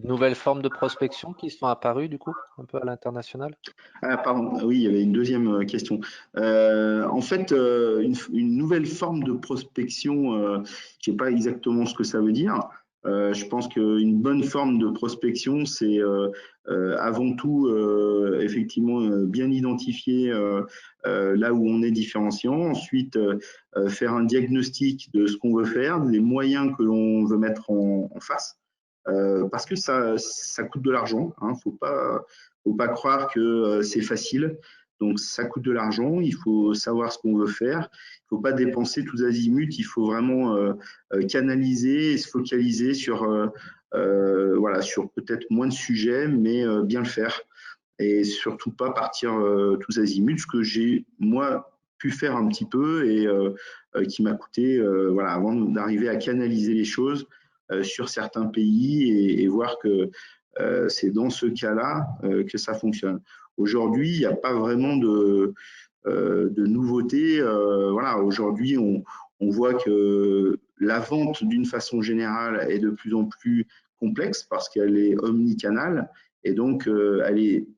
nouvelle forme de prospection qui sont apparues du coup un peu à l'international? Ah, pardon, oui, il y avait une deuxième question. En fait, une nouvelle forme de prospection, je ne sais pas exactement ce que ça veut dire. Je pense qu'une bonne forme de prospection, c'est avant tout effectivement bien identifier là où on est différenciant, ensuite faire un diagnostic de ce qu'on veut faire, des moyens que l'on veut mettre en face, parce que ça coûte de l'argent, hein, faut pas croire que c'est facile. Donc, ça coûte de l'argent. Il faut savoir ce qu'on veut faire. Il ne faut pas dépenser tous azimuts. Il faut vraiment canaliser et se focaliser sur, voilà, sur peut-être moins de sujets, mais bien le faire. Et surtout pas partir tous azimuts, ce que j'ai, moi, pu faire un petit peu, et qui m'a coûté, voilà, avant d'arriver à canaliser les choses sur certains pays, et voir que c'est dans ce cas-là que ça fonctionne. Aujourd'hui, il n'y a pas vraiment de nouveautés. Voilà, aujourd'hui, on voit que la vente, d'une façon générale, est de plus en plus complexe parce qu'elle est omnicanale, et donc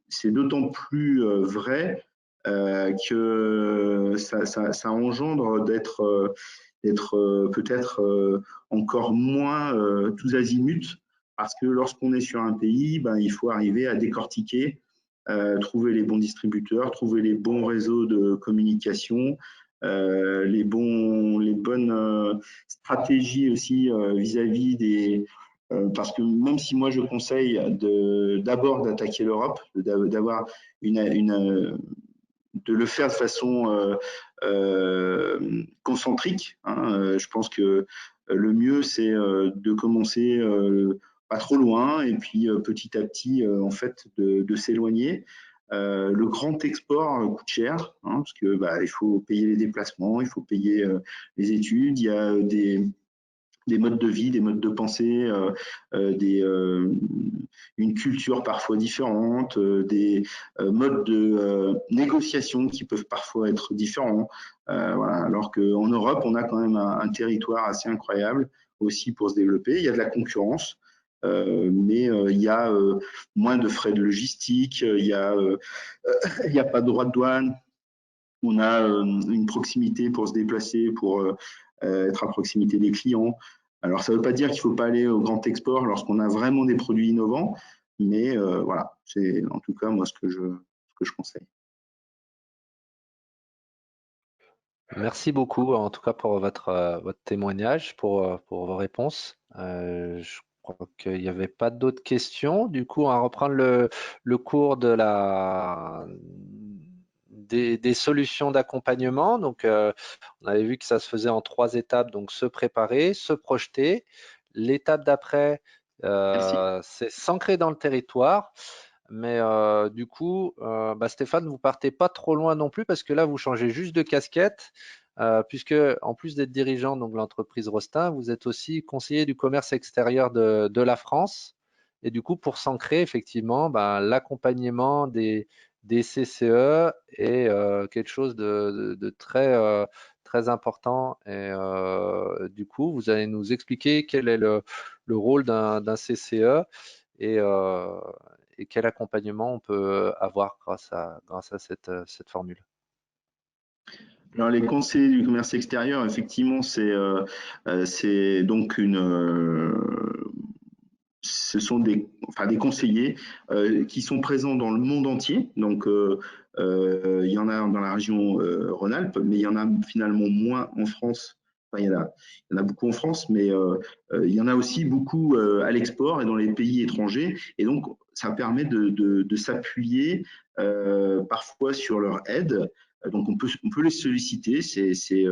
c'est d'autant plus vrai que ça engendre d'être peut-être encore moins tous azimuts, parce que lorsqu'on est sur un pays, ben, il faut arriver à décortiquer, trouver les bons distributeurs, trouver les bons réseaux de communication, les bonnes stratégies aussi vis-à-vis des… parce que même si moi je conseille d'abord d'attaquer l'Europe, d'avoir de le faire de façon concentrique, hein, je pense que le mieux, c'est de commencer pas trop loin, et puis petit à petit, en fait, de s'éloigner. Le grand export coûte cher, hein, parce que il faut payer les déplacements, il faut payer les études, il y a des modes de vie, des modes de pensée, une culture parfois différente, des modes de négociation qui peuvent parfois être différents. Voilà. Alors qu'en Europe, on a quand même un territoire assez incroyable aussi pour se développer. Il y a de la concurrence, mais il y a moins de frais de logistique, il y a pas de droit de douane, on a une proximité pour se déplacer, pour être à proximité des clients. Alors, ça ne veut pas dire qu'il ne faut pas aller au grand export lorsqu'on a vraiment des produits innovants, mais voilà, c'est en tout cas moi ce que je conseille. Merci beaucoup en tout cas pour votre témoignage, pour vos réponses. Je crois qu'il n'y avait pas d'autres questions. Du coup, on va reprendre le cours des solutions d'accompagnement. Donc, on avait vu que ça se faisait en 3 étapes. Donc, se préparer, se projeter. L'étape d'après, c'est s'ancrer dans le territoire. Mais du coup, Stéphane, vous partez pas trop loin non plus, parce que là, vous changez juste de casquette, puisque en plus d'être dirigeant donc l'entreprise Rostin, vous êtes aussi conseiller du commerce extérieur de la France. Et du coup, pour s'ancrer, effectivement, l'accompagnement des CCE est quelque chose de très, très important. Et du coup, vous allez nous expliquer quel est le rôle d'un CCE, et quel accompagnement on peut avoir grâce à cette formule. Alors, les conseillers du commerce extérieur, effectivement, c'est donc ce sont des conseillers qui sont présents dans le monde entier. Donc, il y en a dans la région Rhône-Alpes, mais il y en a finalement moins en France Enfin, il y en a beaucoup en France, mais il y en a aussi beaucoup à l'export et dans les pays étrangers. Et donc, ça permet de s'appuyer parfois sur leur aide. Donc, on peut les solliciter. C'est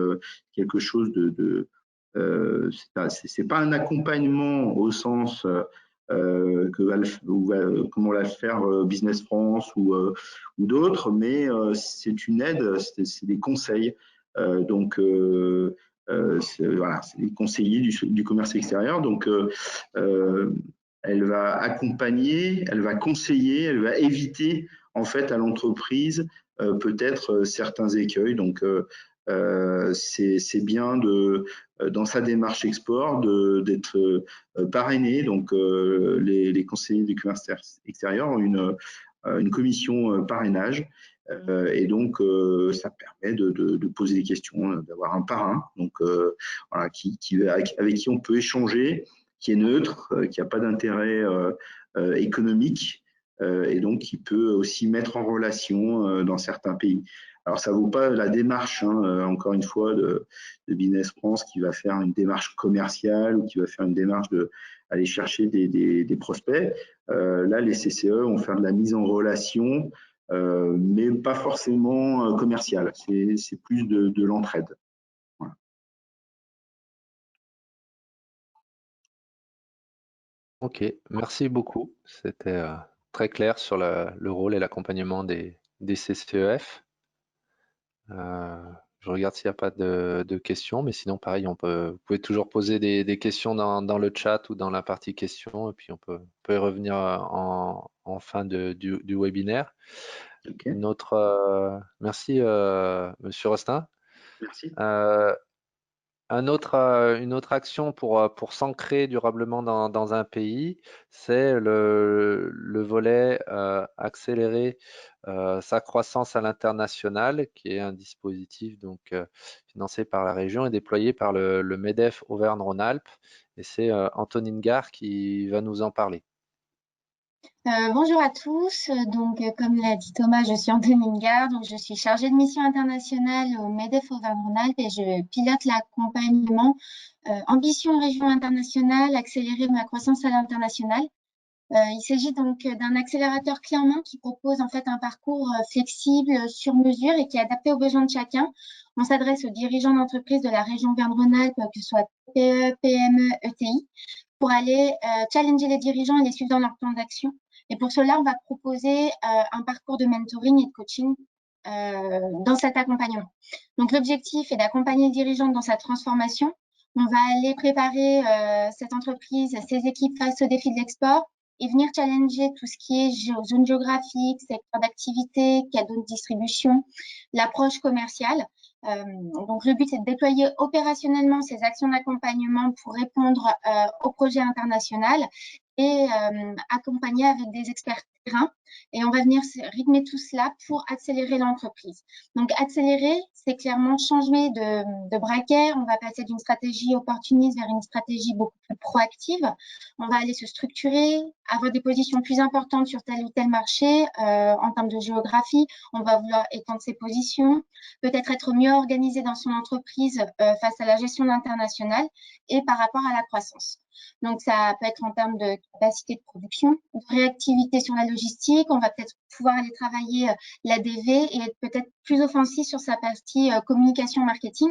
quelque chose c'est pas un accompagnement au sens comment va le faire Business France ou d'autres, mais c'est une aide, c'est des conseils. Donc, voilà, c'est les conseillers du commerce extérieur. Donc, elle va accompagner, elle va conseiller, elle va éviter en fait à l'entreprise peut-être certains écueils. Donc, c'est bien dans sa démarche export d'être parrainé. Donc, les conseillers du commerce extérieur ont une commission parrainage. Et donc, ça permet de poser des questions, d'avoir un parrain, donc voilà, avec qui on peut échanger, qui est neutre, qui n'a pas d'intérêt économique, et donc qui peut aussi mettre en relation dans certains pays. Alors, ça ne vaut pas la démarche, hein, encore une fois, de Business France qui va faire une démarche commerciale ou qui va faire une démarche d'aller chercher des prospects. Là, les CCE vont faire de la mise en relation, mais pas forcément commercial. C'est plus de l'entraide. Voilà. Ok, merci beaucoup. C'était très clair sur le rôle et l'accompagnement des CCEF. Je regarde s'il n'y a pas de questions, mais sinon, pareil, vous pouvez toujours poser des questions dans le chat ou dans la partie questions, et puis on peut y revenir en fin du webinaire. Okay. Merci, Monsieur Rostin. Merci. Une autre action pour s'ancrer durablement dans un pays, c'est le volet accélérer sa croissance à l'international, qui est un dispositif donc financé par la région et déployé par le MEDEF Auvergne-Rhône-Alpes. Et c'est Antonine Gare qui va nous en parler. Bonjour à tous. Donc, comme l'a dit Thomas, je suis Antonine Gare. Donc, je suis chargée de mission internationale au MEDEF Auvergne-Rhône-Alpes et je pilote l'accompagnement Ambition Région Internationale, accélérer ma croissance à l'international. Il s'agit donc d'un accélérateur clé en main qui propose en fait un parcours flexible, sur mesure et qui est adapté aux besoins de chacun. On s'adresse aux dirigeants d'entreprises de la région Auvergne-Rhône-Alpes, que ce soit TPE, PME, ETI, pour aller challenger les dirigeants et les suivre dans leur plan d'action. Et pour cela, on va proposer un parcours de mentoring et de coaching dans cet accompagnement. Donc, l'objectif est d'accompagner le dirigeant dans sa transformation. On va aller préparer cette entreprise, ses équipes face au défi de l'export et venir challenger tout ce qui est zone géographique, secteur d'activité, cadeaux de distribution, l'approche commerciale. Donc, le but, c'est de déployer opérationnellement ces actions d'accompagnement pour répondre au projet international et accompagner avec des experts terrain. Et on va venir rythmer tout cela pour accélérer l'entreprise. Donc, accélérer, c'est clairement changer de braquet. On va passer d'une stratégie opportuniste vers une stratégie beaucoup plus proactive. On va aller se structurer, avoir des positions plus importantes sur tel ou tel marché en termes de géographie. On va vouloir étendre ses positions, peut-être être mieux organisé dans son entreprise face à la gestion internationale et par rapport à la croissance. Donc, ça peut être en termes de capacité de production, de réactivité sur la logistique. On va peut-être pouvoir aller travailler l'ADV et être peut-être plus offensif sur sa partie communication marketing.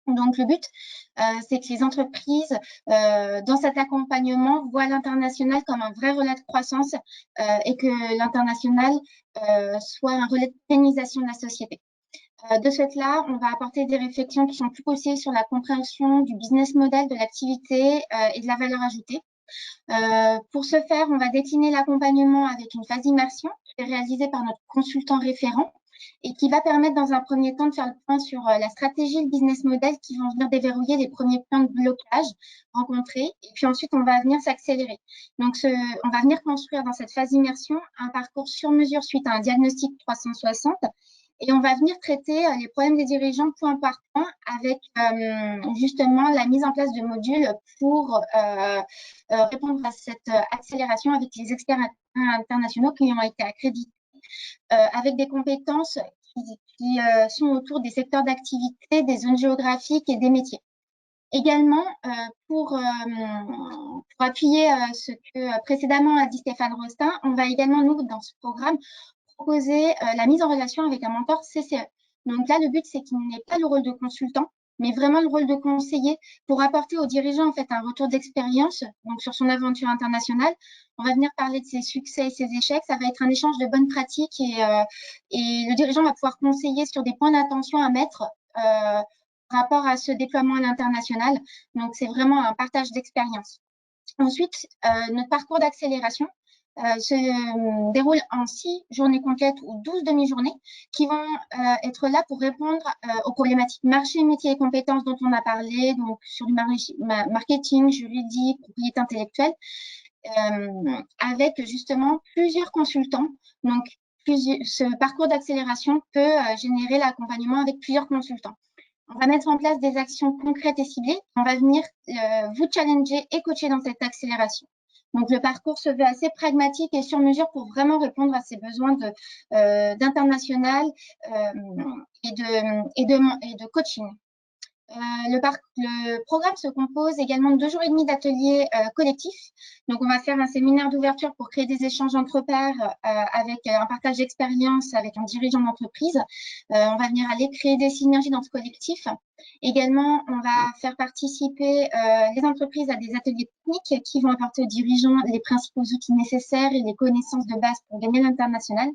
Donc, le but, c'est que les entreprises, dans cet accompagnement, voient l'international comme un vrai relais de croissance et que l'international soit un relais de pérennisation de la société. De ce fait-là, on va apporter des réflexions qui sont plus poussées sur la compréhension du business model, de l'activité et de la valeur ajoutée. Pour ce faire, on va décliner l'accompagnement avec une phase d'immersion qui est réalisée par notre consultant référent et qui va permettre dans un premier temps de faire le point sur la stratégie, le business model qui vont venir déverrouiller les premiers points de blocage rencontrés. Et puis ensuite, on va venir s'accélérer. Donc, on va venir construire dans cette phase d'immersion un parcours sur mesure suite à un diagnostic 360. Et on va venir traiter les problèmes des dirigeants point par point avec justement la mise en place de modules pour répondre à cette accélération avec les experts internationaux qui ont été accrédités avec des compétences qui sont autour des secteurs d'activité, des zones géographiques et des métiers. Également, pour appuyer ce que précédemment a dit Stéphane Rostin, on va également, nous, dans ce programme, proposer la mise en relation avec un mentor CCE. Donc là, le but, c'est qu'il n'ait pas le rôle de consultant, mais vraiment le rôle de conseiller pour apporter aux dirigeants en fait un retour d'expérience donc sur son aventure internationale. On va venir parler de ses succès et ses échecs. Ça va être un échange de bonnes pratiques et le dirigeant va pouvoir conseiller sur des points d'attention à mettre rapport à ce déploiement à l'international. Donc, c'est vraiment un partage d'expérience. Ensuite, notre parcours d'accélération se déroule en 6 journées complètes ou 12 demi-journées qui vont être là pour répondre aux problématiques marché, métier et compétences dont on a parlé, donc sur du marketing, juridique, propriété intellectuelle, avec justement plusieurs consultants. Donc, ce parcours d'accélération peut générer l'accompagnement avec plusieurs consultants. On va mettre en place des actions concrètes et ciblées. On va venir vous challenger et coacher dans cette accélération. Donc, le parcours se veut assez pragmatique et sur mesure pour vraiment répondre à ces besoins d'international et de coaching. Le programme se compose également de 2 jours et demi d'ateliers collectifs. Donc, on va faire un séminaire d'ouverture pour créer des échanges entre pairs avec un partage d'expérience avec un dirigeant d'entreprise. On va venir aller créer des synergies dans ce collectif. Également, on va faire participer les entreprises à des ateliers techniques qui vont apporter aux dirigeants les principaux outils nécessaires et les connaissances de base pour gagner l'international.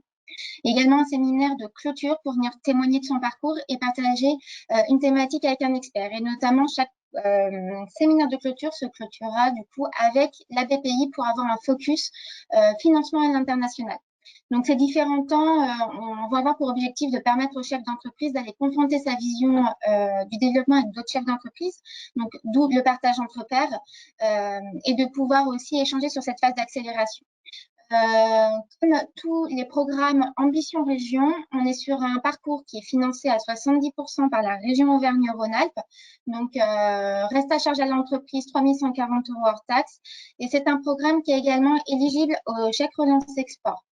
Également un séminaire de clôture pour venir témoigner de son parcours et partager une thématique avec un expert. Et notamment, chaque séminaire de clôture se clôturera du coup avec la BPI pour avoir un focus financement à l'international. Donc, ces différents temps, on va avoir pour objectif de permettre aux chefs d'entreprise d'aller confronter sa vision du développement avec d'autres chefs d'entreprise, donc d'où le partage entre pairs, et de pouvoir aussi échanger sur cette phase d'accélération. Comme tous les programmes Ambition Région, on est sur un parcours qui est financé à 70% par la région Auvergne-Rhône-Alpes. Donc, reste à charge à l'entreprise 3 140 € hors taxe. Et c'est un programme qui est également éligible au chèque relance export.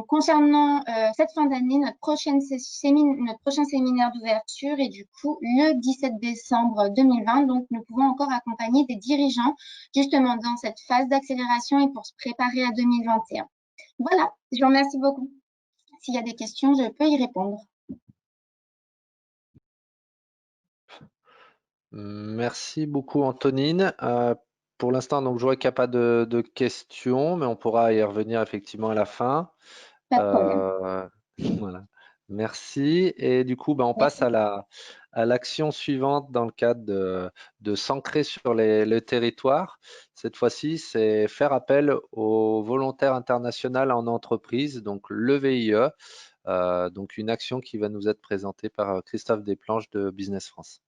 Concernant cette fin d'année, notre prochain séminaire d'ouverture est du coup le 17 décembre 2020. Donc, nous pouvons encore accompagner des dirigeants justement dans cette phase d'accélération et pour se préparer à 2021. Voilà, je vous remercie beaucoup. S'il y a des questions, je peux y répondre. Merci beaucoup, Antonine. Pour l'instant, donc, je vois qu'il n'y a pas de questions, mais on pourra y revenir effectivement à la fin. Pas de problème. Voilà. Merci. Et du coup, on passe à l'action suivante dans le cadre de s'ancrer sur le territoire. Cette fois-ci, c'est faire appel au volontaire international en entreprise, donc le VIE. Donc une action qui va nous être présentée par Christophe Desplanches de Business France.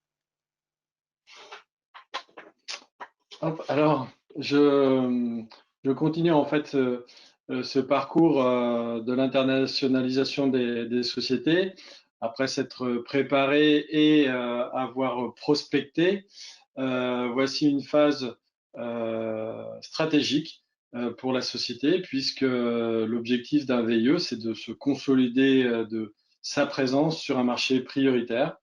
Hop, alors, je continue en fait ce parcours de l'internationalisation des sociétés. Après s'être préparé et avoir prospecté, voici une phase stratégique pour la société, puisque l'objectif d'un VIE, c'est de se consolider de sa présence sur un marché prioritaire.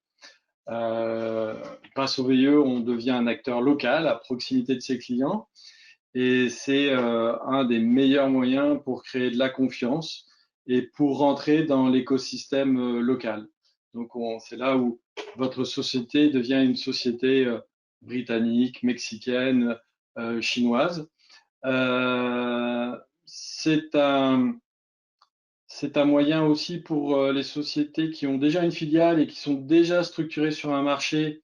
Grâce au VIE, on devient un acteur local à proximité de ses clients et c'est un des meilleurs moyens pour créer de la confiance et pour rentrer dans l'écosystème local. Donc, c'est là où votre société devient une société britannique, mexicaine, chinoise. C'est un moyen aussi pour les sociétés qui ont déjà une filiale et qui sont déjà structurées sur un marché,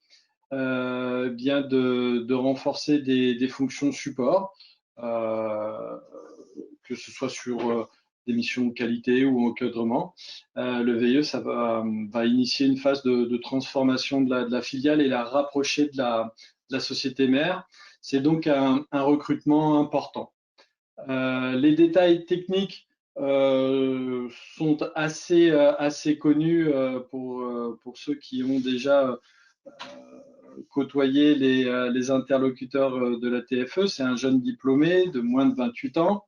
bien de renforcer des fonctions support, que ce soit sur des missions de qualité ou encadrement. Le VIE, ça va initier une phase de transformation de la filiale et la rapprocher de la société mère. C'est donc un recrutement important. Les détails techniques sont assez connus pour ceux qui ont déjà côtoyé les interlocuteurs de la TFE. C'est un jeune diplômé de moins de 28 ans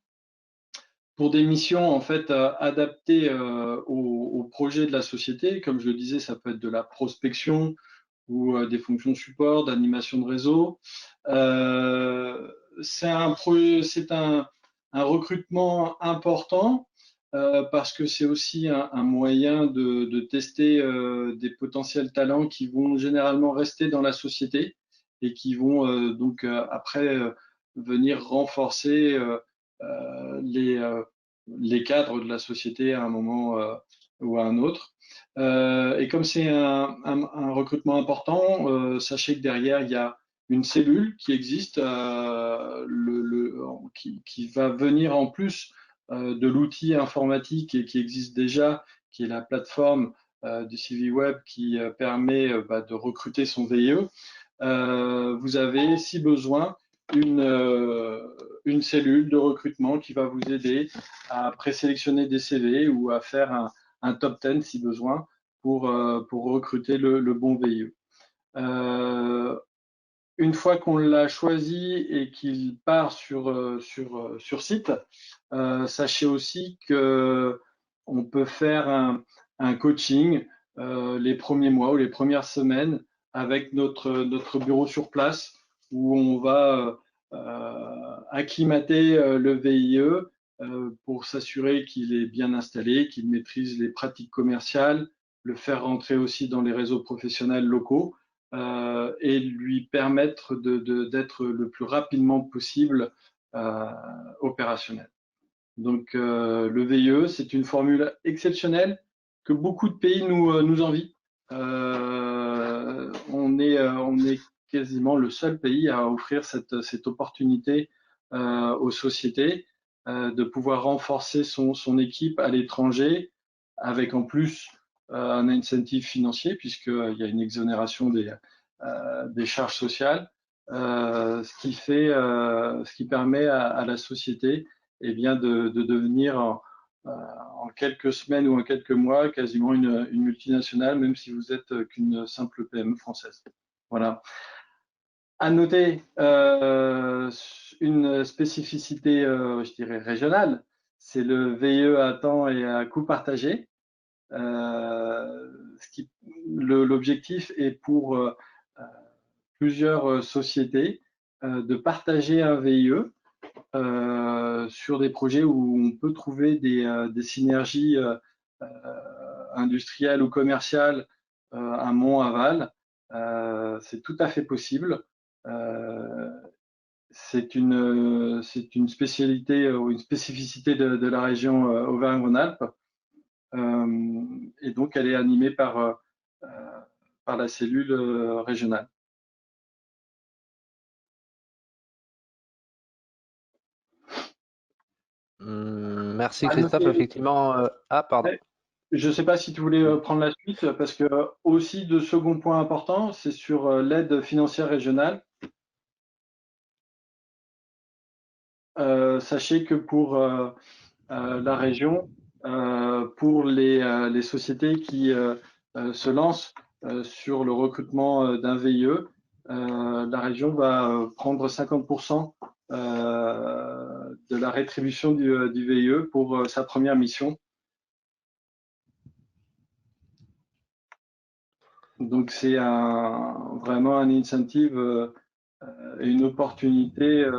pour des missions en fait adaptées au projet de la société. Comme je le disais, ça peut être de la prospection ou des fonctions de support, d'animation de réseau. C'est un recrutement important parce que c'est aussi un moyen de tester des potentiels talents qui vont généralement rester dans la société et qui vont donc après venir renforcer les cadres de la société à un moment ou à un autre. Et comme c'est un recrutement important, sachez que derrière, il y a une cellule qui existe, qui va venir en plus de l'outil informatique et qui existe déjà, qui est la plateforme du CV Web qui permet de recruter son VIE. Vous avez, si besoin, une cellule de recrutement qui va vous aider à présélectionner des CV ou à faire un top 10 si besoin pour recruter le bon VIE. Une fois qu'on l'a choisi et qu'il part sur site, sachez aussi qu'on peut faire un coaching les premiers mois ou les premières semaines avec notre bureau sur place où on va acclimater le VIE pour s'assurer qu'il est bien installé, qu'il maîtrise les pratiques commerciales, le faire rentrer aussi dans les réseaux professionnels locaux et lui permettre d'être le plus rapidement possible opérationnel. Donc le VIE, c'est une formule exceptionnelle que beaucoup de pays nous envient. On est quasiment le seul pays à offrir cette opportunité aux sociétés de pouvoir renforcer son équipe à l'étranger avec en plus un incentive financier puisqu'il y a une exonération des charges sociales, ce qui permet à la société de devenir en quelques semaines ou en quelques mois quasiment une multinationale, même si vous êtes qu'une simple PME française. Voilà. À noter une spécificité, je dirais, régionale, c'est le VIE à temps et à coût partagé. L'objectif est pour plusieurs sociétés de partager un VIE sur des projets où on peut trouver des synergies industrielles ou commerciales amont-aval. C'est tout à fait possible. C'est une spécialité ou une spécificité de la région Auvergne-Rhône-Alpes. Et donc, elle est animée par la cellule régionale. Merci Christophe, effectivement. Ah, pardon. Je ne sais pas si tu voulais prendre la suite, parce que aussi de second point important, c'est sur l'aide financière régionale. Sachez que pour la région, pour les sociétés qui se lancent sur le recrutement d'un VIE, la région va prendre 50% de la rétribution du VIE pour sa première mission. Donc c'est vraiment un incentive et une opportunité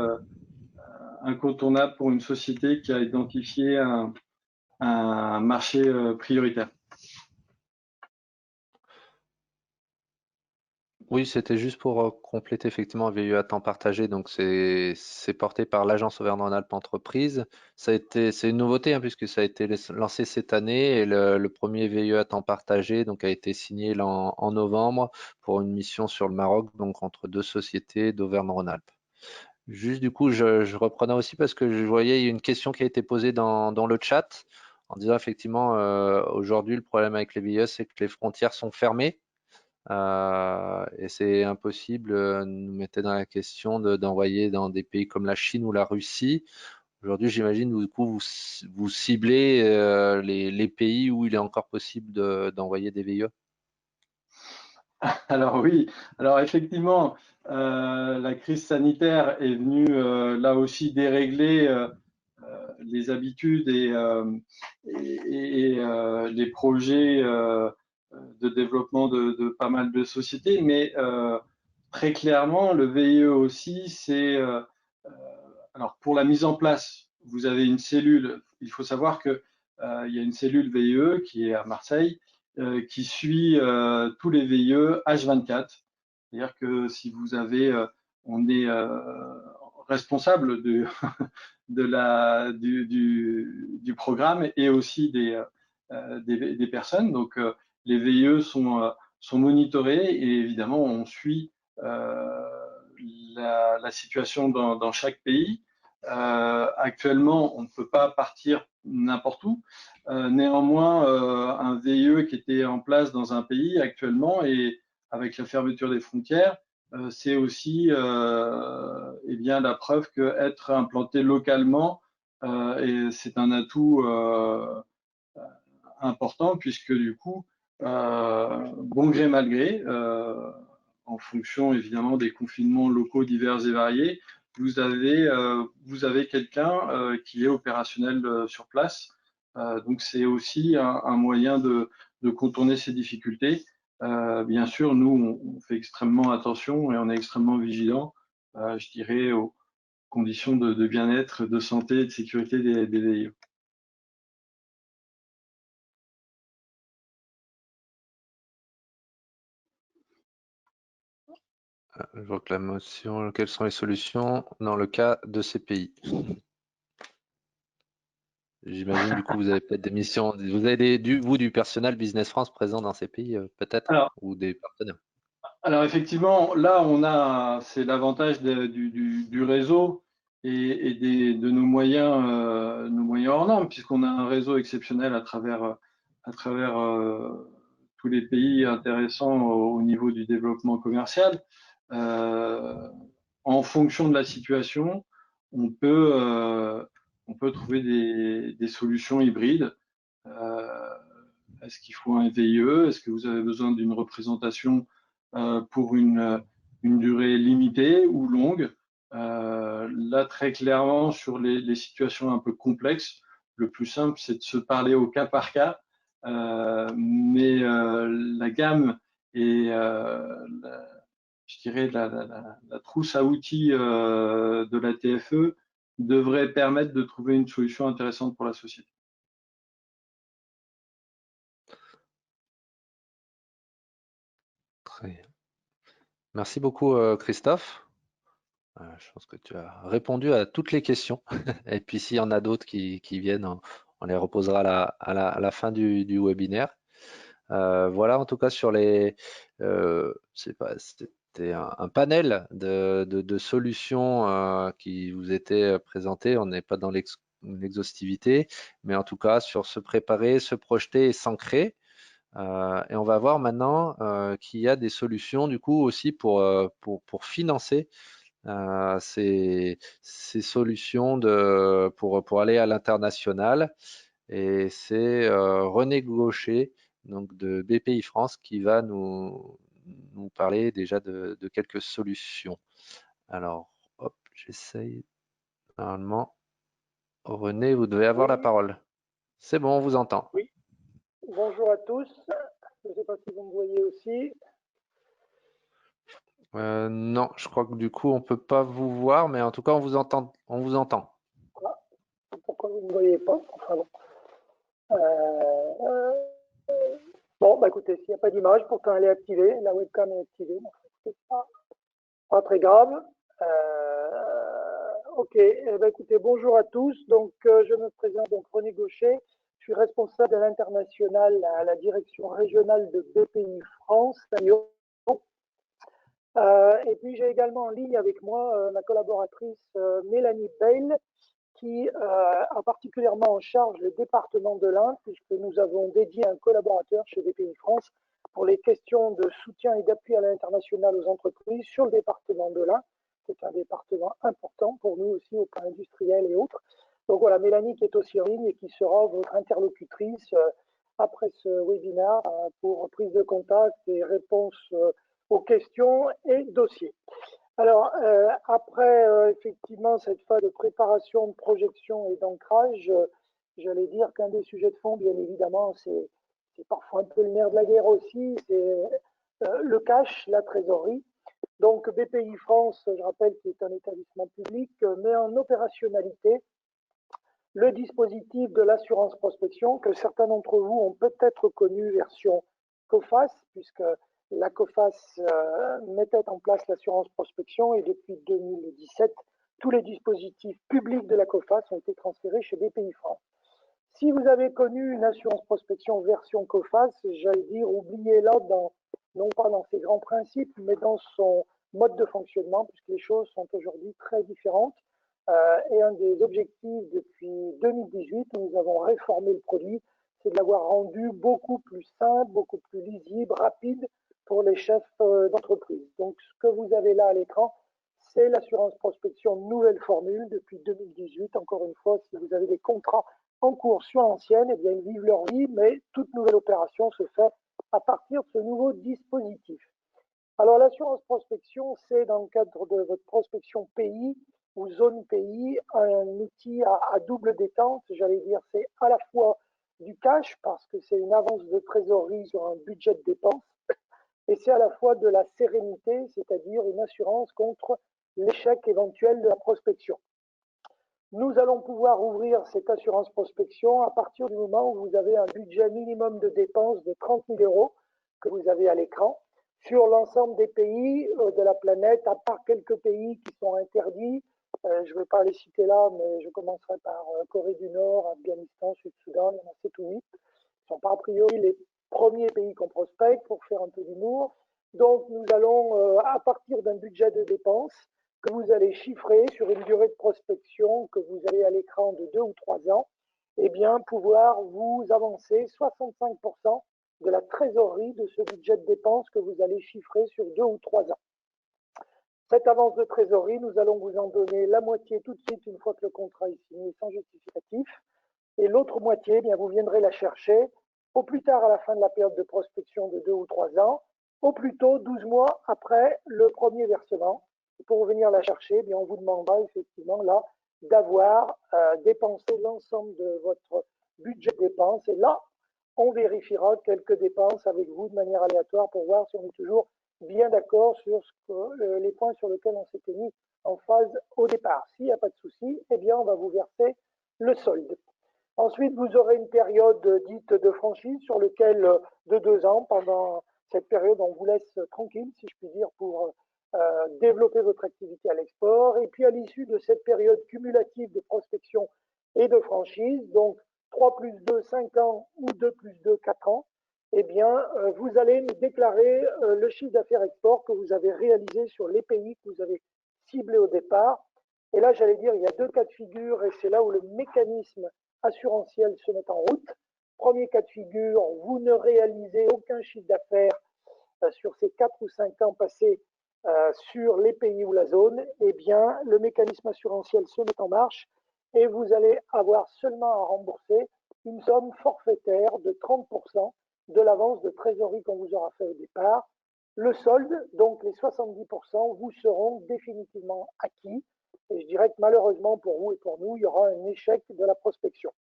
incontournable pour une société qui a identifié un marché prioritaire. Oui, c'était juste pour compléter effectivement VIE à temps partagé. Donc c'est porté par l'agence Auvergne-Rhône-Alpes Entreprises. C'est une nouveauté puisque ça a été lancé cette année et le premier VIE à temps partagé donc a été signé en novembre pour une mission sur le Maroc, donc entre deux sociétés d'Auvergne-Rhône-Alpes. Juste du coup, je reprenais aussi parce que je voyais une question qui a été posée dans le chat en disant effectivement aujourd'hui le problème avec les VIE c'est que les frontières sont fermées. Et c'est impossible, nous mettait dans la question d'envoyer dans des pays comme la Chine ou la Russie. Aujourd'hui, j'imagine, du coup, vous ciblez les pays où il est encore possible d'envoyer des VIE. Alors oui, alors effectivement, la crise sanitaire est venue là aussi dérégler les habitudes et les projets de développement de pas mal de sociétés, mais très clairement, le VIE aussi, c'est alors pour la mise en place, vous avez une cellule. Il faut savoir que il y a une cellule VIE qui est à Marseille qui suit tous les VIE H24. C'est-à-dire que si vous avez, on est responsable du programme et aussi des personnes. Donc les VIE sont monitorés et évidemment on suit la situation dans chaque pays. Actuellement, on ne peut pas partir n'importe où. Néanmoins, un VIE qui était en place dans un pays actuellement et avec la fermeture des frontières, c'est aussi eh bien, la preuve qu'être implanté localement, et c'est un atout important puisque du coup, bon gré mal gré, en fonction évidemment des confinements locaux divers et variés, vous avez quelqu'un qui est opérationnel sur place. Donc c'est aussi un moyen de contourner ces difficultés. Bien sûr, nous, on fait extrêmement attention et on est extrêmement vigilant, je dirais, aux conditions de bien-être, de santé et de sécurité des VIE. Je vois que la motion, quelles sont les solutions dans le cas de ces pays? J'imagine, du coup, vous avez peut-être des missions, vous avez du personnel Business France présent dans ces pays, peut-être, ou des partenaires. Alors effectivement, là, c'est l'avantage du réseau et de nos moyens hors normes, puisqu'on a un réseau exceptionnel à travers tous les pays intéressants au niveau du développement commercial. En fonction de la situation, on peut trouver des solutions hybrides. Est-ce qu'il faut un VIE? Est-ce que vous avez besoin d'une représentation pour une durée limitée ou longue? Là, très clairement, sur les situations un peu complexes, le plus simple, c'est de se parler au cas par cas. Mais la gamme et je dirais la trousse à outils de la TFE devrait permettre de trouver une solution intéressante pour la société. Très bien. Merci beaucoup, Christophe. Je pense que tu as répondu à toutes les questions. Et puis, s'il y en a d'autres qui viennent, on les reposera à la fin du webinaire. Voilà, en tout cas, sur les, c'était un panel de solutions qui vous étaient présentées. On n'est pas dans l'exhaustivité, mais en tout cas, sur se préparer, se projeter et s'ancrer. Et on va voir maintenant qu'il y a des solutions du coup aussi pour financer ces solutions pour aller à l'international. Et c'est René Gaucher, donc de BPI France, qui va nous parler déjà de quelques solutions. Alors, hop, j'essaye. Normalement, René, vous devez avoir la parole. C'est bon, on vous entend. Oui. Bonjour à tous. Je ne sais pas si vous me voyez aussi. Non, je crois que du coup, on ne peut pas vous voir, mais en tout cas, on vous entend. On vous entend. Ah, pourquoi vous ne me voyez pas? Enfin bon. Bon, bah écoutez, s'il n'y a pas d'image, pourtant elle est activée, la webcam est activée, donc c'est pas très grave. Ok, bah écoutez, bonjour à tous. Donc, je me présente, donc René Gaucher. Je suis responsable de l'international à la direction régionale de BPI France à Lyon. Et puis j'ai également en ligne avec moi ma collaboratrice Mélanie Bale, qui a particulièrement en charge le département de l'Ain, puisque nous avons dédié un collaborateur chez BPI France pour les questions de soutien et d'appui à l'international aux entreprises sur le département de l'Ain. C'est un département important pour nous aussi au plan industriel et autres. Donc voilà, Mélanie qui est aussi en ligne et qui sera votre interlocutrice après ce webinaire pour prise de contact et réponse aux questions et dossiers. Alors, après effectivement cette phase de préparation, de projection et d'ancrage, j'allais dire qu'un des sujets de fond, bien évidemment, c'est c'est parfois un peu le nerf de la guerre aussi, c'est le cash, la trésorerie. Donc BPI France, je rappelle, qui est un établissement public, met en opérationnalité le dispositif de l'assurance prospection que certains d'entre vous ont peut-être connu version COFAS, puisque la COFAS mettait en place l'assurance prospection et depuis 2017, tous les dispositifs publics de la COFAS ont été transférés chez BPI France. Si vous avez connu une assurance prospection version COFAS, j'allais dire, oubliez-la non pas dans ses grands principes, mais dans son mode de fonctionnement, puisque les choses sont aujourd'hui très différentes. Et un des objectifs depuis 2018, où nous avons réformé le produit, c'est de l'avoir rendu beaucoup plus simple, beaucoup plus lisible, rapide pour les chefs d'entreprise. Donc, ce que vous avez là à l'écran, c'est l'assurance prospection nouvelle formule depuis 2018. Encore une fois, si vous avez des contrats en cours sur l'ancienne, eh bien, ils vivent leur vie, mais toute nouvelle opération se fait à partir de ce nouveau dispositif. Alors, l'assurance prospection, c'est dans le cadre de votre prospection pays ou zone pays, un outil à double détente. J'allais dire, c'est à la fois du cash, parce que c'est une avance de trésorerie sur un budget de dépenses, et c'est à la fois de la sérénité, c'est-à-dire une assurance contre l'échec éventuel de la prospection. Nous allons pouvoir ouvrir cette assurance prospection à partir du moment où vous avez un budget minimum de dépenses de 30 000 € que vous avez à l'écran sur l'ensemble des pays de la planète, à part quelques pays qui sont interdits. Je ne vais pas les citer là, mais je commencerai par Corée du Nord, Afghanistan, Sud-Soudan, il y en a 7 ou 8. Ils ne sont pas a priori les premiers pays qu'on prospecte, pour faire un peu d'humour. Donc nous allons, à partir d'un budget de dépenses, que vous allez chiffrer sur une durée de prospection que vous avez à l'écran de 2 ou 3 ans, eh bien, pouvoir vous avancer 65% de la trésorerie de ce budget de dépenses que vous allez chiffrer sur 2 ou 3 ans. Cette avance de trésorerie, nous allons vous en donner la moitié tout de suite une fois que le contrat est signé sans justificatif. Et l'autre moitié, eh bien, vous viendrez la chercher au plus tard à la fin de la période de prospection de 2 ou 3 ans, au plus tôt 12 mois après le premier versement. Et pour venir la chercher, eh bien, on vous demandera effectivement là d'avoir dépensé l'ensemble de votre budget de dépenses. Et là, on vérifiera quelques dépenses avec vous de manière aléatoire pour voir si on est toujours bien d'accord sur les points sur lesquels on s'était mis en phase au départ. S'il n'y a pas de souci, eh bien, on va vous verser le solde. Ensuite, vous aurez une période dite de franchise sur laquelle, de 2 ans, pendant cette période, on vous laisse tranquille, si je puis dire, pour développer votre activité à l'export. Et puis, à l'issue de cette période cumulative de prospection et de franchise, donc 3 plus 2, 5 ans ou 2 plus 2, 4 ans, eh bien, vous allez nous déclarer le chiffre d'affaires export que vous avez réalisé sur les pays que vous avez ciblés au départ. Et là, j'allais dire, il y a 2 cas de figure et c'est là où le mécanisme assurantiel se met en route. Premier cas de figure, vous ne réalisez aucun chiffre d'affaires sur ces 4 ou 5 ans passés sur les pays ou la zone. Eh bien, le mécanisme assurantiel se met en marche et vous allez avoir seulement à rembourser une somme forfaitaire de 30% de l'avance de trésorerie qu'on vous aura fait au départ. Le solde, donc les 70%, vous seront définitivement acquis. Et je dirais que malheureusement pour vous et pour nous, il y aura un échec de la prospection.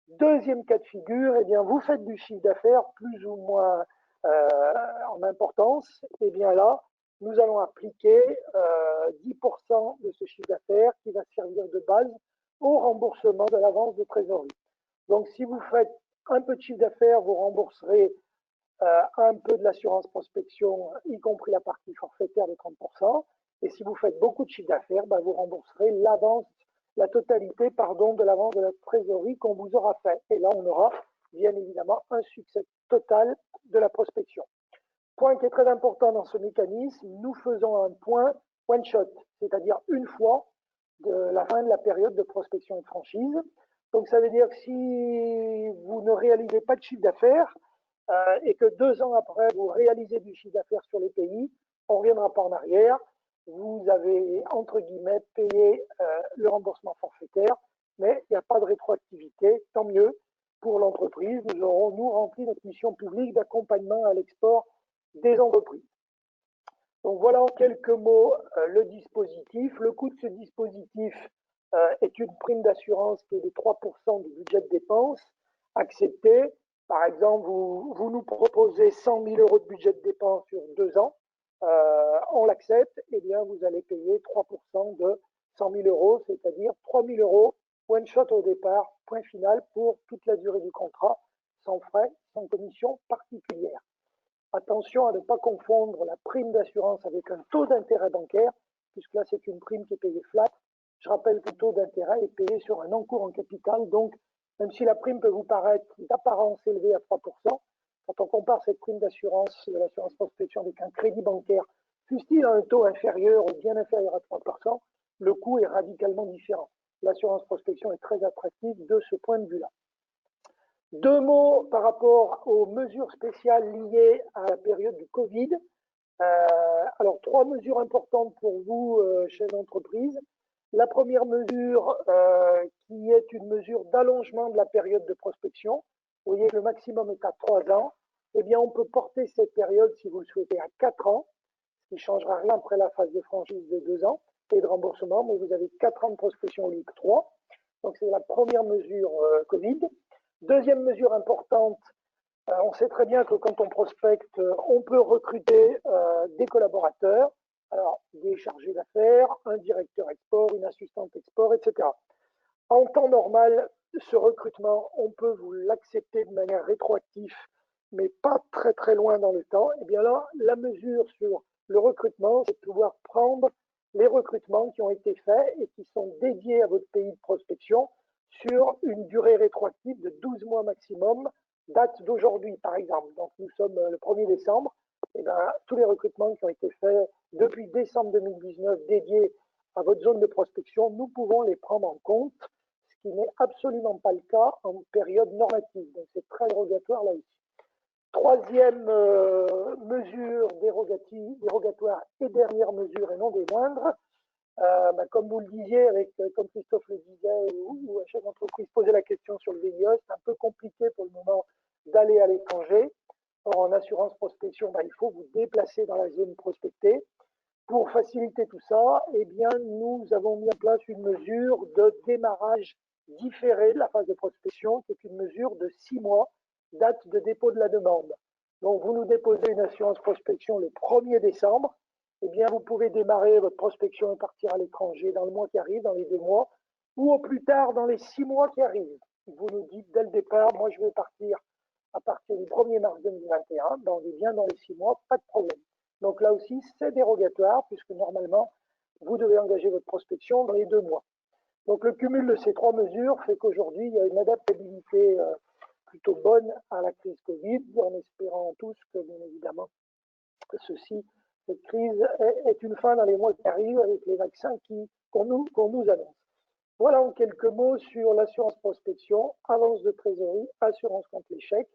Deuxième cas de figure, eh bien, vous faites du chiffre d'affaires plus ou moins en importance. Et bien là, nous allons appliquer 10% de ce chiffre d'affaires qui va servir de base au remboursement de l'avance de trésorerie. Donc, si vous faites un peu de chiffre d'affaires, vous rembourserez un peu de l'assurance prospection, y compris la partie forfaitaire de 30%. Et si vous faites beaucoup de chiffre d'affaires, ben, vous rembourserez la totalité de l'avance de la trésorerie qu'on vous aura fait. Et là, on aura bien évidemment un succès total de la prospection. Point qui est très important dans ce mécanisme, nous faisons un point one shot, c'est-à-dire une fois de la fin de la période de prospection et de franchise. Donc ça veut dire que si vous ne réalisez pas de chiffre d'affaires et que 2 ans après vous réalisez du chiffre d'affaires sur les pays, on ne reviendra pas en arrière. Vous avez entre guillemets payé le remboursement forfaitaire, mais il n'y a pas de rétroactivité, tant mieux pour l'entreprise. Nous aurons, nous, rempli notre mission publique d'accompagnement à l'export des entreprises. Donc voilà en quelques mots le dispositif. Le coût de ce dispositif est une prime d'assurance qui est de 3% du budget de dépenses accepté. Par exemple, vous nous proposez 100 000 € de budget de dépenses sur 2 ans, on l'accepte, eh bien vous allez payer 3% de 100 000 €, c'est-à-dire 3 000 € one shot au départ, point final pour toute la durée du contrat, sans frais, sans commission particulière. Attention à ne pas confondre la prime d'assurance avec un taux d'intérêt bancaire, puisque là c'est une prime qui est payée flat. Je rappelle que le taux d'intérêt est payé sur un encours en capital, donc même si la prime peut vous paraître d'apparence élevée à 3%, quand on compare cette prime d'assurance, de l'assurance prospection avec un crédit bancaire, fût-il à un taux inférieur ou bien inférieur à 3%, le coût est radicalement différent. L'assurance prospection est très attractive de ce point de vue-là. 2 mots par rapport aux mesures spéciales liées à la période du Covid. Alors, 3 mesures importantes pour vous, chefs d'entreprise. La première mesure, qui est une mesure d'allongement de la période de prospection. Vous voyez que le maximum est à 3 ans. Eh bien, on peut porter cette période, si vous le souhaitez, à 4 ans, ce qui ne changera rien après la phase de franchise de 2 ans et de remboursement, mais vous avez 4 ans de prospection au lieu que 3. Donc, c'est la première mesure Covid. Deuxième mesure importante, on sait très bien que quand on prospecte, on peut recruter des collaborateurs, alors des chargés d'affaires, un directeur export, une assistante export, etc. En temps normal, ce recrutement, on peut vous l'accepter de manière rétroactive, mais pas très très loin dans le temps. Et bien là, la mesure sur le recrutement, c'est de pouvoir prendre les recrutements qui ont été faits et qui sont dédiés à votre pays de prospection sur une durée rétroactive de 12 mois maximum, date d'aujourd'hui par exemple. Donc nous sommes le 1er décembre, et bien, tous les recrutements qui ont été faits depuis décembre 2019 dédiés à votre zone de prospection, nous pouvons les prendre en compte, ce qui n'est absolument pas le cas en période normative. Donc c'est très dérogatoire là aussi. Troisième mesure dérogatoire et dernière mesure et non des moindres, comme vous le disiez, comme Christophe le disait, ou un chef d'entreprise posait la question sur le VIE, c'est un peu compliqué pour le moment d'aller à l'étranger. Or, en assurance prospection, il faut vous déplacer dans la zone prospectée. Pour faciliter tout ça, eh bien, nous avons mis en place une mesure de démarrage différé de la phase de prospection, qui est une mesure de 6 mois, date de dépôt de la demande. Donc, vous nous déposez une assurance prospection le 1er décembre, eh bien, vous pouvez démarrer votre prospection et partir à l'étranger dans le mois qui arrive, dans les 2 mois, ou au plus tard dans les 6 mois qui arrivent. Vous nous dites dès le départ, moi je vais partir à partir du 1er mars 2021, on est bien dans les 6 mois, pas de problème. Donc là aussi, c'est dérogatoire, puisque normalement, vous devez engager votre prospection dans les 2 mois. Donc le cumul de ces 3 mesures fait qu'aujourd'hui, il y a une adaptabilité plutôt bonne à la crise Covid, en espérant tous que, bien évidemment, cette crise est une fin dans les mois qui arrivent avec les vaccins qu'on nous annonce. Voilà en quelques mots sur l'assurance prospection, avance de trésorerie, assurance contre l'échec.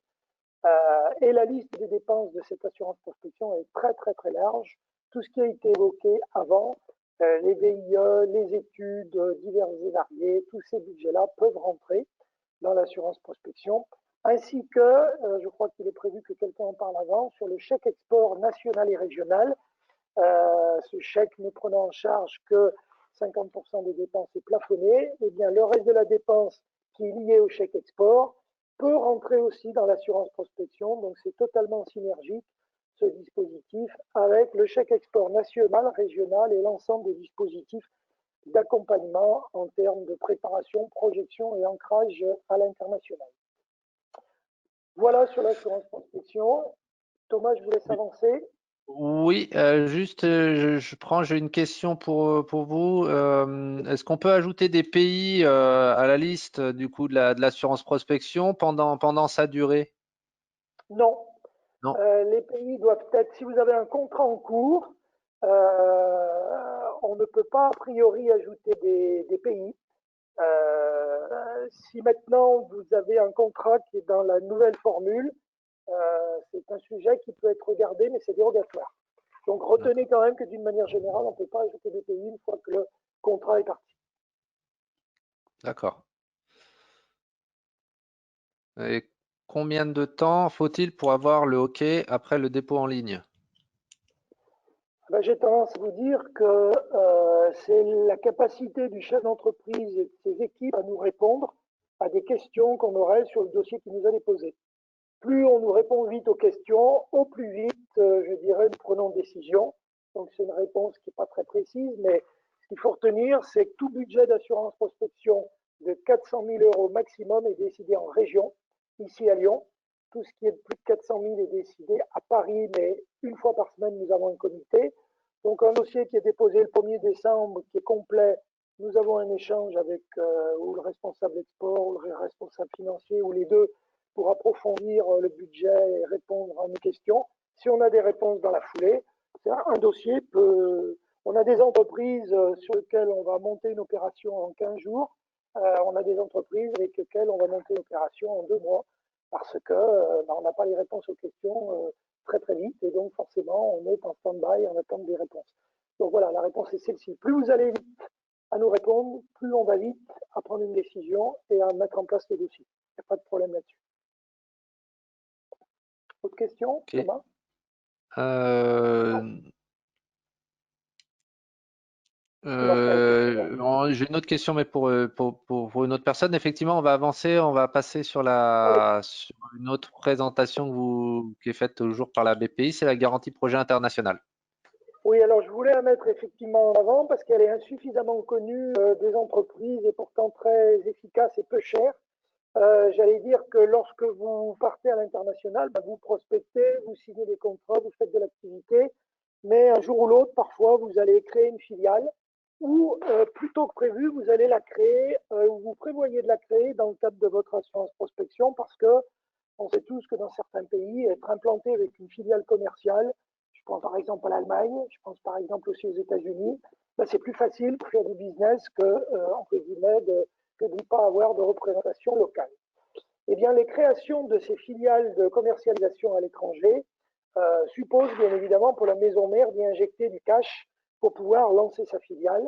Et la liste des dépenses de cette assurance prospection est très très très large. Tout ce qui a été évoqué avant, les VIE, les études diverses et variées, tous ces budgets-là peuvent rentrer dans l'assurance prospection, ainsi que, je crois qu'il est prévu que quelqu'un en parle avant, sur le chèque export national et régional. Ce chèque ne prenant en charge que 50% des dépenses est plafonné, et bien le reste de la dépense qui est liée au chèque export peut rentrer aussi dans l'assurance prospection, donc c'est totalement synergique ce dispositif avec le chèque export national, régional et l'ensemble des dispositifs d'accompagnement en termes de préparation, projection et ancrage à l'international. Voilà sur l'assurance prospection. Thomas, je vous laisse avancer. Oui, juste, j'ai une question pour vous. Est-ce qu'on peut ajouter des pays à la liste du coup de l'assurance prospection pendant sa durée? Non. Non. Les pays doivent être, si vous avez un contrat en cours, on ne peut pas a priori ajouter des pays. Si maintenant vous avez un contrat qui est dans la nouvelle formule, c'est un sujet qui peut être regardé, mais c'est dérogatoire. Donc retenez quand même que d'une manière générale, on ne peut pas ajouter des pays une fois que le contrat est parti. D'accord. Et combien de temps faut-il pour avoir le OK après le dépôt en ligne? J'ai tendance à vous dire que c'est la capacité du chef d'entreprise et de ses équipes à nous répondre à des questions qu'on aurait sur le dossier qui nous a déposé. Plus on nous répond vite aux questions, au plus vite, je dirais, nous prenons décision. Donc c'est une réponse qui n'est pas très précise, mais ce qu'il faut retenir, c'est que tout budget d'assurance prospection de 400 000 € maximum est décidé en région, ici à Lyon. Tout ce qui est de plus de 400 000 est décidé à Paris, mais une fois par semaine, nous avons un comité. Donc un dossier qui est déposé le 1er décembre, qui est complet, nous avons un échange avec ou le responsable export, ou le responsable financier, ou les deux, pour approfondir le budget et répondre à nos questions. Si on a des réponses dans la foulée, un dossier peut... On a des entreprises sur lesquelles on va monter une opération en 15 jours. On a des entreprises avec lesquelles on va monter une opération en 2 mois parce que on n'a pas les réponses aux questions très très vite et donc forcément on est en stand-by en attente des réponses. Donc voilà, la réponse est celle-ci. Plus vous allez vite à nous répondre, plus on va vite à prendre une décision et à mettre en place le dossier. Il n'y a pas de problème là-dessus. Autre question, okay. Thomas? J'ai une autre question, mais pour une autre personne. Effectivement, on va avancer, on va passer sur une autre présentation qui est faite toujours par la BPI, c'est la garantie projet international. Oui, alors je voulais la mettre effectivement en avant parce qu'elle est insuffisamment connue des entreprises et pourtant très efficace et peu chère. J'allais dire que lorsque vous partez à l'international, vous prospectez, vous signez des contrats, vous faites de l'activité, mais un jour ou l'autre, parfois, vous allez créer une filiale ou plutôt que prévu, vous allez la créer ou vous prévoyez de la créer dans le cadre de votre assurance prospection parce que on sait tous que dans certains pays, être implanté avec une filiale commerciale, je pense par exemple à l'Allemagne, je pense par exemple aussi aux États-Unis, c'est plus facile pour faire du business que, entre guillemets, que de ne pas avoir de représentation locale. Eh bien, les créations de ces filiales de commercialisation à l'étranger supposent bien évidemment pour la maison mère d'y injecter du cash pour pouvoir lancer sa filiale.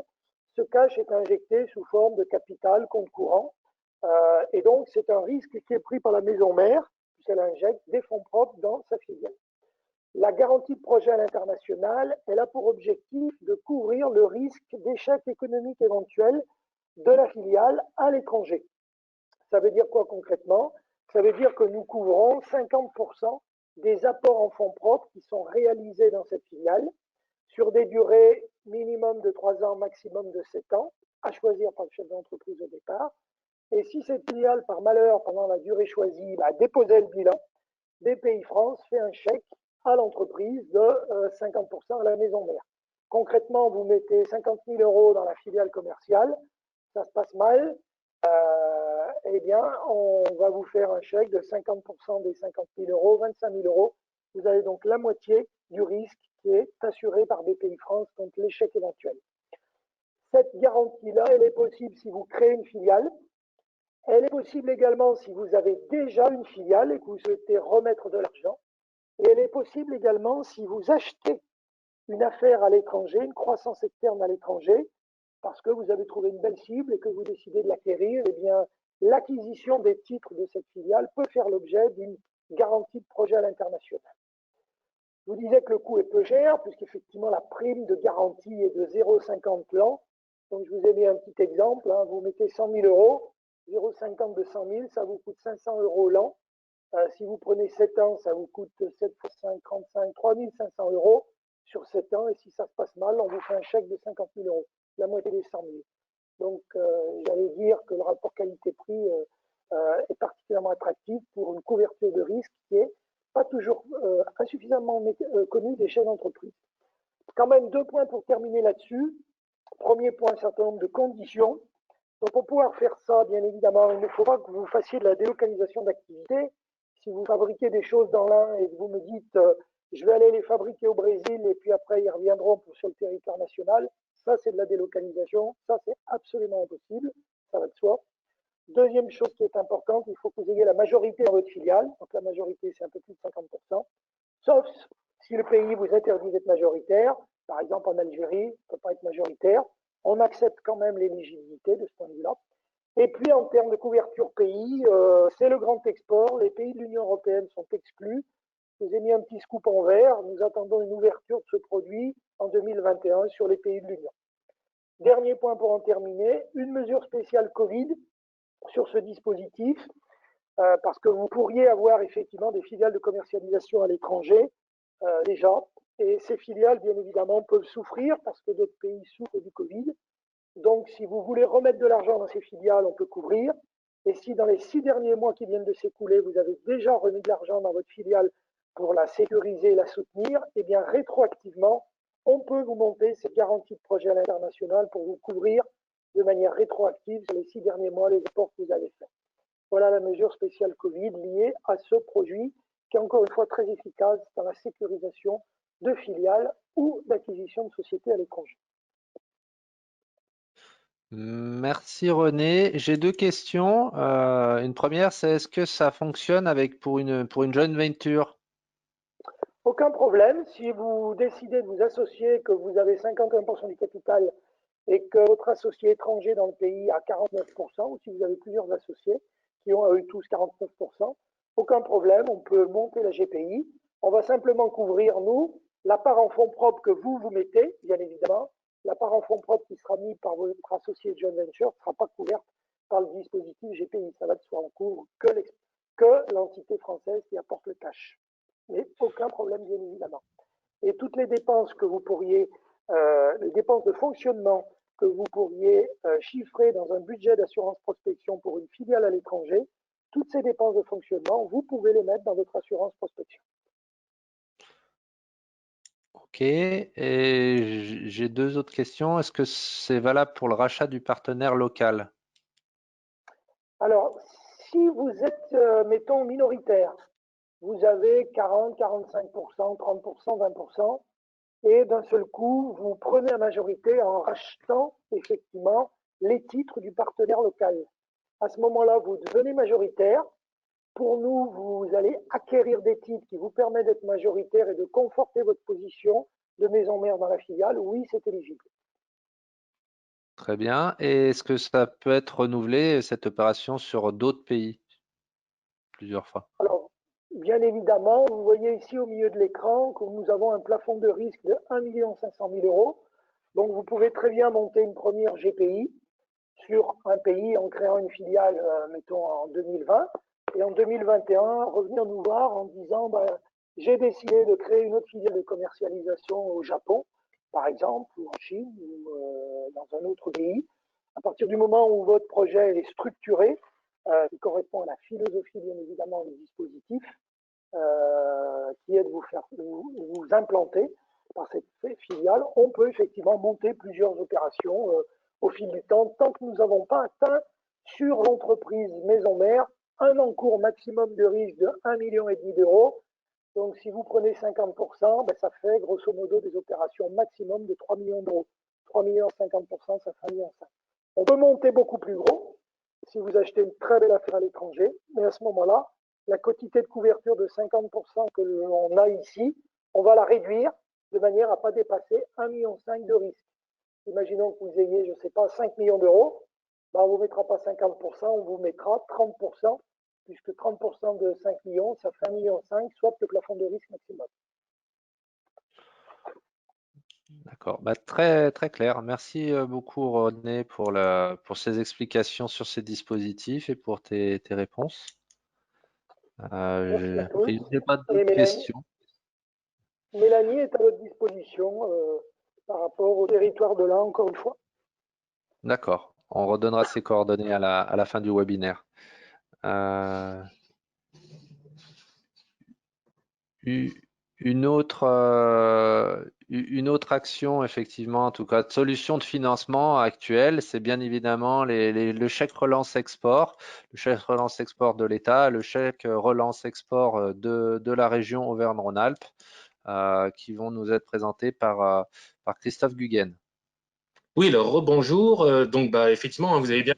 Ce cash est injecté sous forme de capital, compte courant, et donc c'est un risque qui est pris par la maison mère, puisqu'elle injecte des fonds propres dans sa filiale. La garantie de projet à l'international, elle a pour objectif de couvrir le risque d'échec économique éventuel de la filiale à l'étranger. Ça veut dire quoi concrètement? Ça veut dire que nous couvrons 50% des apports en fonds propres qui sont réalisés dans cette filiale sur des durées minimum de 3 ans, maximum de 7 ans, à choisir par le chef d'entreprise au départ. Et si cette filiale, par malheur, pendant la durée choisie, déposait le bilan, BPI France fait un chèque à l'entreprise de 50% à la maison mère. Concrètement, vous mettez 50 000 € dans la filiale commerciale, ça se passe mal, eh bien, on va vous faire un chèque de 50% des 50 000 €, 25 000 €. Vous avez donc la moitié du risque qui est assuré par BPI France contre l'échec éventuel. Cette garantie-là, elle est possible si vous créez une filiale. Elle est possible également si vous avez déjà une filiale et que vous souhaitez remettre de l'argent. Et elle est possible également si vous achetez une affaire à l'étranger, une croissance externe à l'étranger, parce que vous avez trouvé une belle cible et que vous décidez de l'acquérir, eh bien, l'acquisition des titres de cette filiale peut faire l'objet d'une garantie de projet à l'international. Je vous disais que le coût est peu cher, puisqu'effectivement la prime de garantie est de 0,50 l'an. Donc je vous ai mis un petit exemple, vous mettez 100 000 €, 0,50 de 100 000, ça vous coûte 500 € l'an. Si vous prenez 7 ans, ça vous coûte 7 x 5, 35, 3 500 € sur 7 ans. Et si ça se passe mal, on vous fait un chèque de 50 000 €, la moitié des 100 000. Donc, j'allais dire que le rapport qualité-prix est particulièrement attractif pour une couverture de risque qui est pas toujours insuffisamment connue des chefs d'entreprise. Quand même 2 points pour terminer là-dessus. Premier point, un certain nombre de conditions. Donc, pour pouvoir faire ça, bien évidemment, il ne faut pas que vous fassiez de la délocalisation d'activité. Si vous fabriquez des choses dans l'Ain et que vous me dites je vais aller les fabriquer au Brésil et puis après ils reviendront sur le territoire national, ça c'est de la délocalisation, ça c'est absolument impossible, ça va de soi. Deuxième chose qui est importante, il faut que vous ayez la majorité dans votre filiale, donc la majorité c'est un peu plus de 50%, sauf si le pays vous interdit d'être majoritaire, par exemple en Algérie, on ne peut pas être majoritaire, on accepte quand même l'éligibilité de ce point de vue-là. Et puis en termes de couverture pays, c'est le grand export, les pays de l'Union européenne sont exclus. Je vous ai mis un petit scoop en vert, nous attendons une ouverture de ce produit en 2021 sur les pays de l'Union. Dernier point pour en terminer, une mesure spéciale Covid sur ce dispositif. parce que vous pourriez avoir effectivement des filiales de commercialisation à l'étranger déjà, et ces filiales, bien évidemment, peuvent souffrir parce que d'autres pays souffrent du Covid. Donc, si vous voulez remettre de l'argent dans ces filiales, on peut couvrir. Et si dans les 6 derniers mois qui viennent de s'écouler, vous avez déjà remis de l'argent dans votre filiale pour la sécuriser et la soutenir, eh bien, rétroactivement, on peut vous monter ces garanties de projet à l'international pour vous couvrir de manière rétroactive sur les 6 derniers mois les efforts que vous avez faits. Voilà la mesure spéciale Covid liée à ce produit qui est encore une fois très efficace dans la sécurisation de filiales ou d'acquisition de sociétés à l'étranger. Merci René. J'ai deux questions. Une première, c'est est-ce que ça fonctionne pour une joint venture? Aucun problème. Si vous décidez de vous associer, que vous avez 51% du capital et que votre associé étranger dans le pays a 49%, ou si vous avez plusieurs associés qui ont à eux tous 49%, aucun problème, on peut monter la GPI. On va simplement couvrir, nous, la part en fonds propres que vous mettez, bien évidemment. La part en fonds propres qui sera mise par votre associé de joint venture ne sera pas couverte par le dispositif GPI. Ça va de soi, on couvre que l'entité française qui apporte le cash. Mais aucun problème, bien évidemment. Et toutes les dépenses que vous pourriez, les dépenses de fonctionnement que vous pourriez chiffrer dans un budget d'assurance prospection pour une filiale à l'étranger, toutes ces dépenses de fonctionnement, vous pouvez les mettre dans votre assurance prospection. Ok, et j'ai deux autres questions. Est-ce que c'est valable pour le rachat du partenaire local? Alors, si vous êtes, mettons, minoritaire, vous avez 40, 45%, 30%, 20%, et d'un seul coup, vous prenez la majorité en rachetant effectivement les titres du partenaire local. À ce moment-là, vous devenez majoritaire. Pour nous, vous allez acquérir des titres qui vous permettent d'être majoritaire et de conforter votre position de maison mère dans la filiale. Oui, c'est éligible. Très bien. Et est-ce que ça peut être renouvelé, cette opération, sur d'autres pays, plusieurs fois? Alors, bien évidemment, vous voyez ici au milieu de l'écran que nous avons un plafond de risque de 1 500 000 €. Donc, vous pouvez très bien monter une première GPI sur un pays en créant une filiale, mettons, en 2020. Et en 2021, revenir nous voir en disant j'ai décidé de créer une autre filiale de commercialisation au Japon, par exemple, ou en Chine, ou dans un autre pays. À partir du moment où votre projet est structuré, qui correspond à la philosophie, bien évidemment, du dispositif, qui est de vous implanter par cette filiale, on peut effectivement monter plusieurs opérations au fil du temps, tant que nous n'avons pas atteint sur l'entreprise maison mère un encours maximum de risque de 1,5 million d'euros. Donc, si vous prenez 50%, ça fait grosso modo des opérations maximum de 3 millions d'euros. 3 millions, 50%, ça fait 1,5 million. On peut monter beaucoup plus gros si vous achetez une très belle affaire à l'étranger, mais à ce moment-là, la quotité de couverture de 50% que l'on a ici, on va la réduire de manière à ne pas dépasser 1,5 million de risque. Imaginons que vous ayez, je ne sais pas, 5 millions d'euros, on ne vous mettra pas 50%, on vous mettra 30%, puisque 30% de 5 millions, ça fait 1,5 million, soit le plafond de risque maximum. D'accord, très, très clair. Merci beaucoup René pour ces explications sur ces dispositifs et pour tes réponses. Merci à tous. Je n'ai pas d'autres questions. Mélanie est à votre disposition par rapport au territoire de l'Ain, encore une fois. D'accord, on redonnera ses coordonnées à la fin du webinaire. Une autre action, effectivement, en tout cas, de solution de financement actuelle, c'est bien évidemment le chèque relance export, le chèque relance export de l'État, le chèque relance export de la région Auvergne-Rhône-Alpes, qui vont nous être présentés par Christophe Guggen. Oui, alors rebonjour. Donc, effectivement, vous avez bien,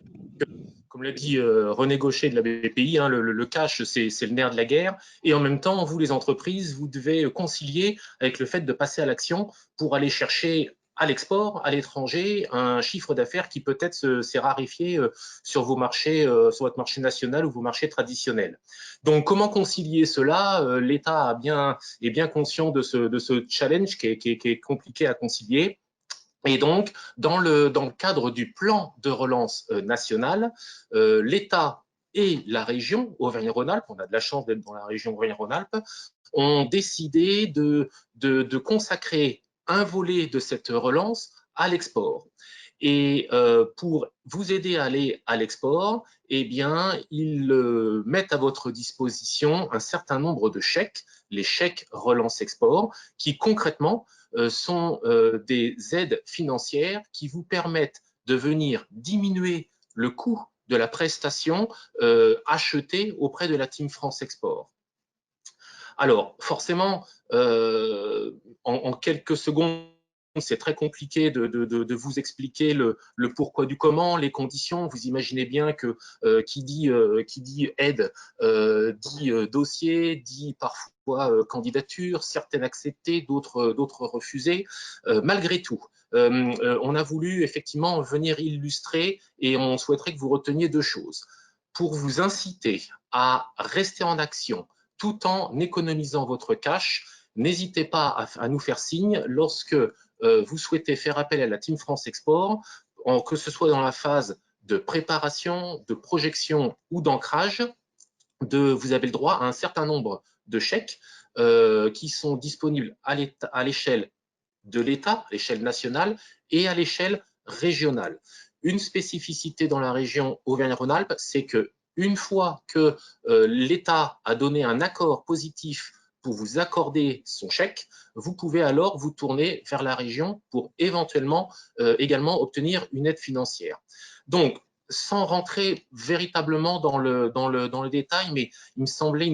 comme l'a dit René Gaucher de la BPI, le cash, c'est le nerf de la guerre. Et en même temps, vous, les entreprises, vous devez concilier avec le fait de passer à l'action pour aller chercher à l'export, à l'étranger, un chiffre d'affaires qui peut-être s'est rarifié sur vos marchés, sur votre marché national ou vos marchés traditionnels. Donc, comment concilier cela? L'État est bien conscient de ce challenge qui est compliqué à concilier. Et donc, dans le cadre du plan de relance national, l'État et la région Auvergne-Rhône-Alpes, on a de la chance d'être dans la région Auvergne-Rhône-Alpes, ont décidé de consacrer un volet de cette relance à l'export. Et pour vous aider à aller à l'export, eh bien, ils mettent à votre disposition un certain nombre de chèques, les chèques relance export, qui concrètement sont des aides financières qui vous permettent de venir diminuer le coût de la prestation achetée auprès de la Team France Export. Alors, forcément, en quelques secondes, c'est très compliqué de vous expliquer le pourquoi du comment, les conditions. Vous imaginez bien que qui dit aide dit dossier, dit parfois candidature, certaines acceptées, d'autres refusées. Malgré tout, on a voulu effectivement venir illustrer et on souhaiterait que vous reteniez deux choses. Pour vous inciter à rester en action, tout en économisant votre cash, n'hésitez pas à nous faire signe lorsque vous souhaitez faire appel à la Team France Export, que ce soit dans la phase de préparation, de projection ou d'ancrage. Vous avez le droit à un certain nombre de chèques qui sont disponibles à l'échelle de l'État, à l'échelle nationale et à l'échelle régionale. Une spécificité dans la région Auvergne-Rhône-Alpes, c'est que une fois que l'État a donné un accord positif pour vous accorder son chèque, vous pouvez alors vous tourner vers la région pour éventuellement également obtenir une aide financière. Donc, sans rentrer véritablement dans le détail, mais il nous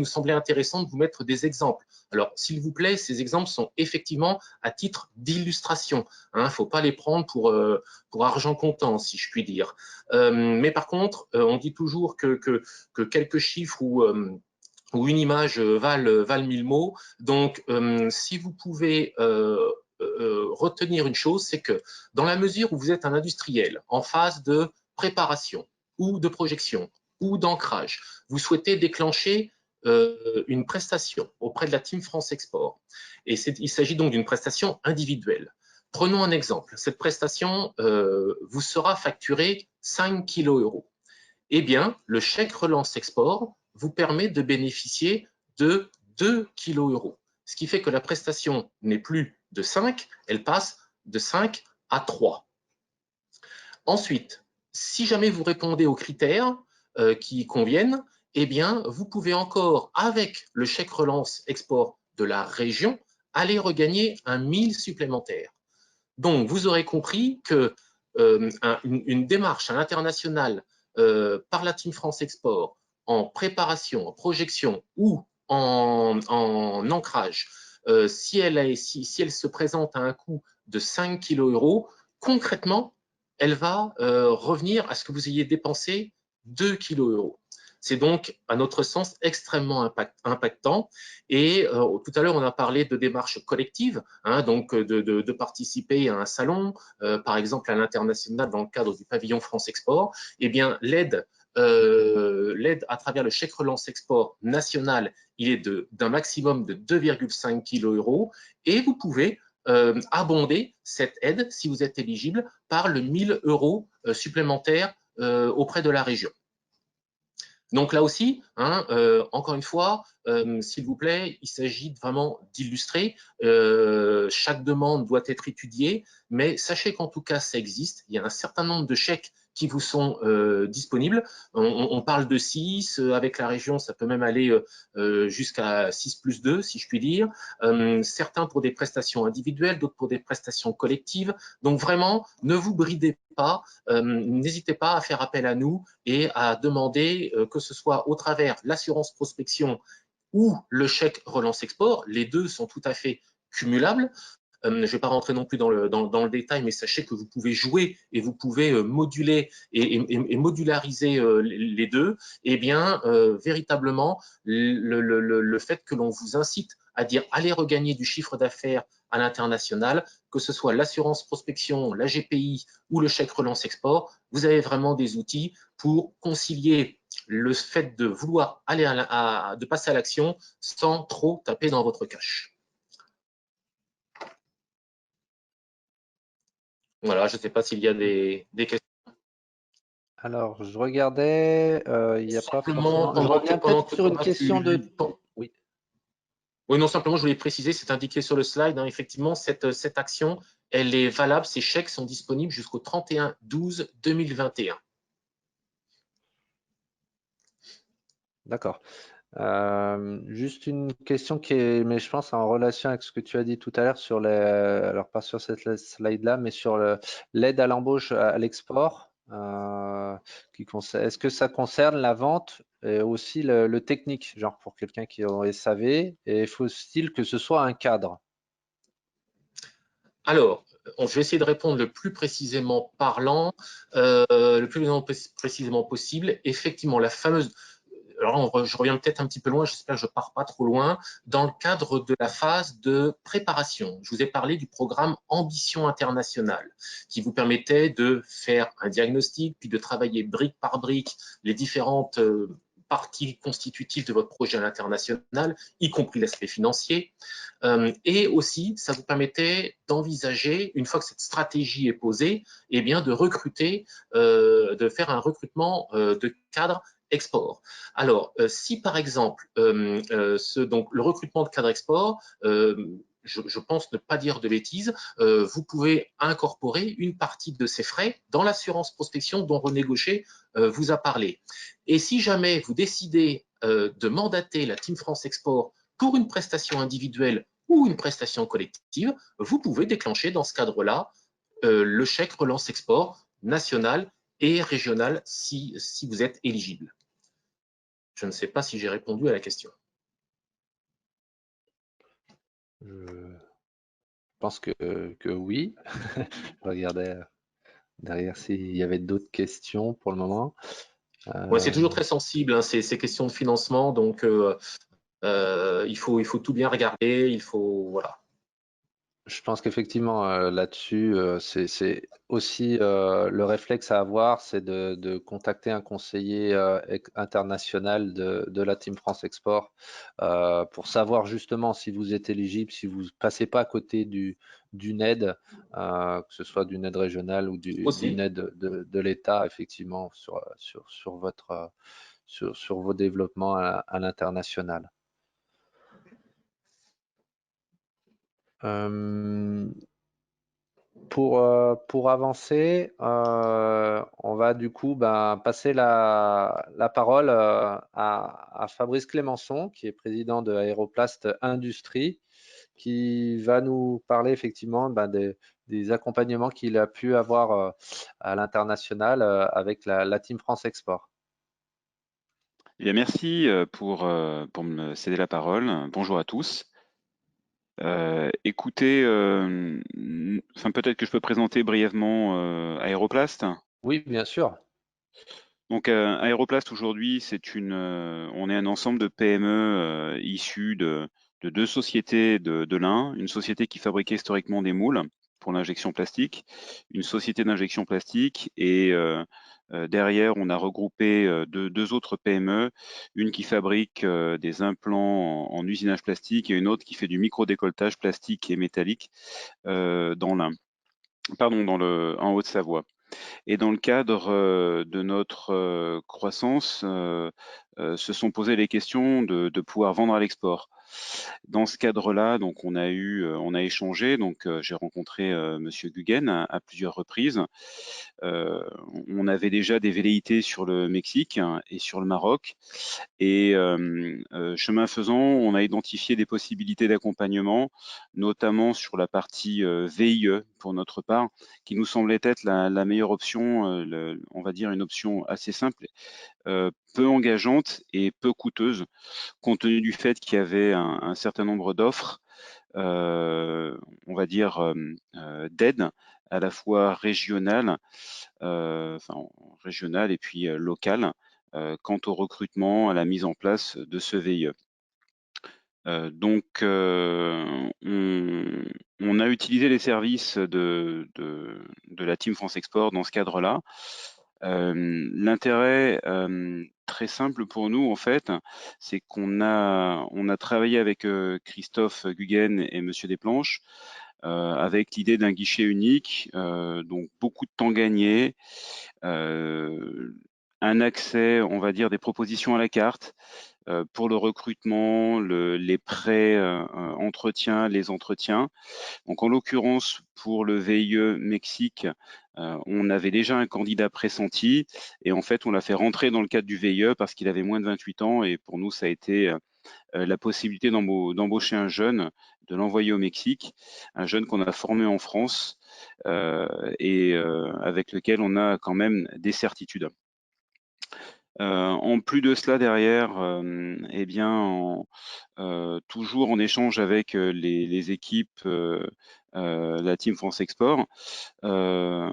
semblait intéressant de vous mettre des exemples. Alors, s'il vous plaît, ces exemples sont effectivement à titre d'illustration. Il ne faut pas les prendre pour argent comptant, si je puis dire. Mais par contre, on dit toujours que quelques chiffres ou une image valent 1000 mots. Donc, si vous pouvez retenir une chose, c'est que dans la mesure où vous êtes un industriel en phase de préparation ou de projection ou d'ancrage, vous souhaitez déclencher une prestation auprès de la Team France Export. Et il s'agit donc d'une prestation individuelle. Prenons un exemple. Cette prestation vous sera facturée 5 kg. Eh bien, le chèque relance export vous permet de bénéficier de 2 kg. Ce qui fait que la prestation n'est plus de 5, elle passe de 5 à 3. Ensuite, si jamais vous répondez aux critères qui conviennent, eh bien, vous pouvez encore, avec le chèque relance export de la région, aller regagner un 1000 supplémentaire. Donc, vous aurez compris que une démarche à l'international par la Team France Export en préparation, en projection ou en ancrage, si elle se présente à un coût de 5 kg, concrètement, elle va revenir à ce que vous ayez dépensé 2 kg. C'est donc, à notre sens, extrêmement impactant. Et tout à l'heure, on a parlé de démarches collectives, donc de participer à un salon, par exemple à l'international dans le cadre du pavillon France Export. Eh bien, l'aide à travers le chèque relance export national, il est d'un maximum de 2,5 kg et vous pouvez abonder cette aide, si vous êtes éligible, par le 1000 € supplémentaires auprès de la région. Donc là aussi, encore une fois, s'il vous plaît, il s'agit vraiment d'illustrer. Chaque demande doit être étudiée, mais sachez qu'en tout cas, ça existe. Il y a un certain nombre de chèques qui vous sont disponibles. On parle de 6, avec la région, ça peut même aller jusqu'à 6+2, si je puis dire. Certains pour des prestations individuelles, d'autres pour des prestations collectives. Donc vraiment, ne vous bridez pas, n'hésitez pas à faire appel à nous et à demander que ce soit au travers l'assurance prospection ou le chèque relance export. Les deux sont tout à fait cumulables. Je ne vais pas rentrer non plus dans le détail, mais sachez que vous pouvez jouer et vous pouvez moduler et modulariser les deux. Eh bien, véritablement, le fait que l'on vous incite à dire allez regagner du chiffre d'affaires à l'international, que ce soit l'assurance prospection, la GPI ou le chèque relance export, vous avez vraiment des outils pour concilier le fait de vouloir aller de passer à l'action sans trop taper dans votre cash. Voilà, je ne sais pas s'il y a des questions. Alors, je regardais, il n'y a pas Simplement, forcément. Je reviens pendant peut-être que sur une Thomas, question de. Oui. Oui, non, simplement, je voulais préciser, c'est indiqué sur le slide, hein, effectivement, cette action, elle est valable, ces chèques sont disponibles jusqu'au 31/12/2021. D'accord. Juste une question qui est, mais je pense en relation avec ce que tu as dit tout à l'heure sur les, alors pas sur cette slide-là, mais sur l'aide à l'embauche à l'export. Est-ce que ça concerne la vente et aussi le technique, genre pour quelqu'un qui est en SAV, et faut-il que ce soit un cadre? Alors, je vais essayer de répondre le plus précisément parlant, le plus précisément possible. Effectivement, la fameuse, alors je reviens peut-être un petit peu loin, j'espère que je ne pars pas trop loin, dans le cadre de la phase de préparation. Je vous ai parlé du programme Ambition internationale, qui vous permettait de faire un diagnostic, puis de travailler brique par brique les différentes parties constitutives de votre projet à l'international, y compris l'aspect financier. Et aussi, ça vous permettait d'envisager, une fois que cette stratégie est posée, eh bien, de recruter, de faire un recrutement de cadres export. Alors, si par exemple, donc, le recrutement de cadres export, je pense ne pas dire de bêtises, vous pouvez incorporer une partie de ces frais dans l'assurance prospection dont René Gaucher vous a parlé. Et si jamais vous décidez de mandater la Team France Export pour une prestation individuelle ou une prestation collective, vous pouvez déclencher dans ce cadre-là le chèque relance export national et régional si vous êtes éligible. Je ne sais pas si j'ai répondu à la question. Je pense que oui. Je regardais derrière s'il y avait d'autres questions pour le moment. Ouais, c'est toujours très sensible, hein, ces questions de financement, donc il faut tout bien regarder, il faut, voilà. Je pense qu'effectivement, là-dessus, c'est aussi le réflexe à avoir, c'est de contacter un conseiller international de la Team France Export pour savoir justement si vous êtes éligible, si vous passez pas à côté d'une aide, que ce soit d'une aide régionale ou d'une aide de l'État, effectivement, sur votre, sur vos développements à l'international. Pour avancer, on va du coup passer la parole à Fabrice Clémençon, qui est président de Aéroplast Industrie, qui va nous parler effectivement des accompagnements qu'il a pu avoir à l'international avec la Team France Export. Eh bien, merci pour me céder la parole. Bonjour à tous. Écoutez, peut-être que je peux présenter brièvement Aéroplast. Oui, bien sûr. Donc, Aéroplast aujourd'hui, on est un ensemble de PME issus de deux sociétés de l'Ain, une société qui fabriquait historiquement des moules pour l'injection plastique, une société d'injection plastique, et derrière, on a regroupé deux autres PME, une qui fabrique des implants en usinage plastique et une autre qui fait du micro-décolletage plastique et métallique dans l'Ain, en Haute-Savoie. Et dans le cadre de notre croissance, se sont posées les questions de pouvoir vendre à l'export. Dans ce cadre-là, donc on a échangé. Donc j'ai rencontré Monsieur Guggen à plusieurs reprises. On avait déjà des velléités sur le Mexique et sur le Maroc. Et chemin faisant, on a identifié des possibilités d'accompagnement, notamment sur la partie VIE pour notre part, qui nous semblait être la meilleure option, on va dire une option assez simple, peu engageante et peu coûteuse, compte tenu du fait qu'il y avait un certain nombre d'offres, on va dire d'aide à la fois régionale, et puis locale, quant au recrutement, à la mise en place de ce VIE. Donc, on a utilisé les services de la Team France Export dans ce cadre-là. L'intérêt très simple pour nous, en fait, c'est qu'on a travaillé avec Christophe Guggen et Monsieur Desplanches avec l'idée d'un guichet unique, donc beaucoup de temps gagné, un accès, on va dire, des propositions à la carte pour le recrutement, les pré-entretiens, les entretiens. Donc en l'occurrence, pour le VIE Mexique, on avait déjà un candidat pressenti et en fait, on l'a fait rentrer dans le cadre du VIE parce qu'il avait moins de 28 ans et pour nous, ça a été la possibilité d'embaucher un jeune, de l'envoyer au Mexique, un jeune qu'on a formé en France et avec lequel on a quand même des certitudes. En plus de cela, derrière, eh bien, toujours en échange avec les équipes, la Team France Export, on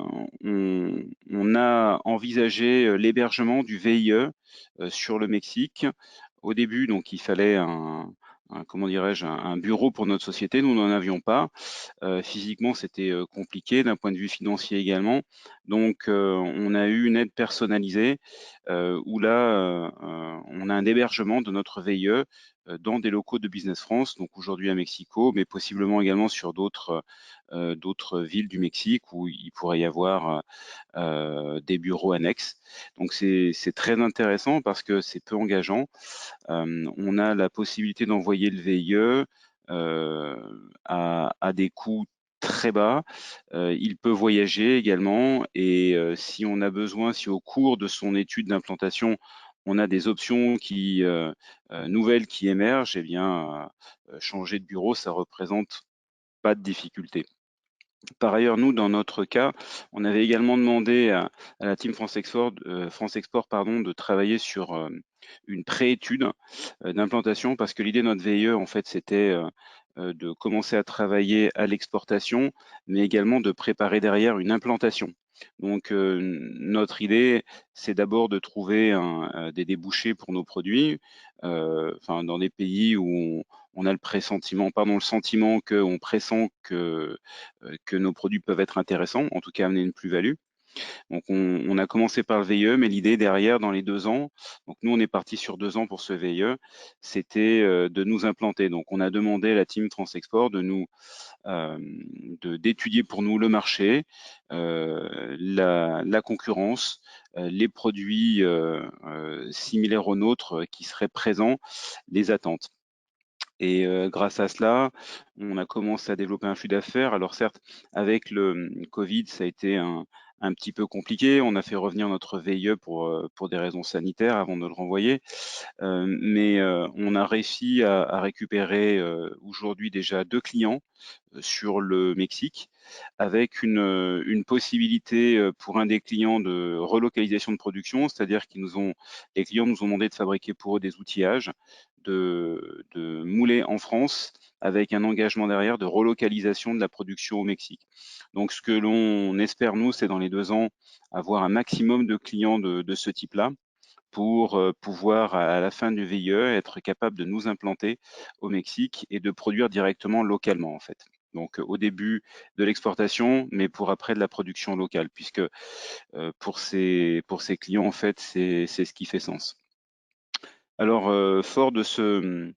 a envisagé l'hébergement du VIE sur le Mexique. Au début, donc, il fallait comment dirais-je, un bureau pour notre société. Nous n'en avions pas. Physiquement, c'était compliqué, d'un point de vue financier également. Donc, on a eu une aide personnalisée où là, on a un hébergement de notre VIE dans des locaux de Business France, donc aujourd'hui à Mexico, mais possiblement également sur d'autres villes du Mexique où il pourrait y avoir des bureaux annexes. Donc c'est très intéressant parce que c'est peu engageant. On a la possibilité d'envoyer le VIE à des coûts très bas. Il peut voyager également et si on a besoin, si au cours de son étude d'implantation, on a des options nouvelles qui émergent, eh bien, changer de bureau, ça représente pas de difficulté. Par ailleurs, nous, dans notre cas, on avait également demandé à la Team France Export, de travailler sur une pré-étude d'implantation parce que l'idée de notre VIE, en fait, c'était de commencer à travailler à l'exportation, mais également de préparer derrière une implantation. Donc, notre idée, c'est d'abord de trouver des débouchés pour nos produits, dans des pays où on a le pressentiment, le sentiment qu'on pressent que nos produits peuvent être intéressants, en tout cas amener une plus-value. Donc on a commencé par le VIE, mais l'idée derrière, dans les 2 ans, donc nous on est parti sur 2 ans pour ce VIE, c'était de nous implanter. Donc on a demandé à la Team Transexport d'étudier pour nous le marché, la concurrence, les produits similaires aux nôtres qui seraient présents, les attentes. Et grâce à cela, on a commencé à développer un flux d'affaires. Alors certes, avec le Covid, ça a été un petit peu compliqué. On a fait revenir notre VIE pour des raisons sanitaires avant de le renvoyer. Mais on a réussi à récupérer aujourd'hui déjà 2 clients sur le Mexique, avec une possibilité pour un des clients de relocalisation de production, c'est-à-dire les clients nous ont demandé de fabriquer pour eux des outillages, de mouler en France, avec un engagement derrière de relocalisation de la production au Mexique. Donc ce que l'on espère, nous, c'est dans les 2 ans, avoir un maximum de clients de ce type-là, pour pouvoir, à la fin du VIE, être capable de nous implanter au Mexique et de produire directement localement, en fait. Donc au début de l'exportation, mais pour après de la production locale, puisque pour ces clients, en fait, c'est ce qui fait sens. Alors, fort de ce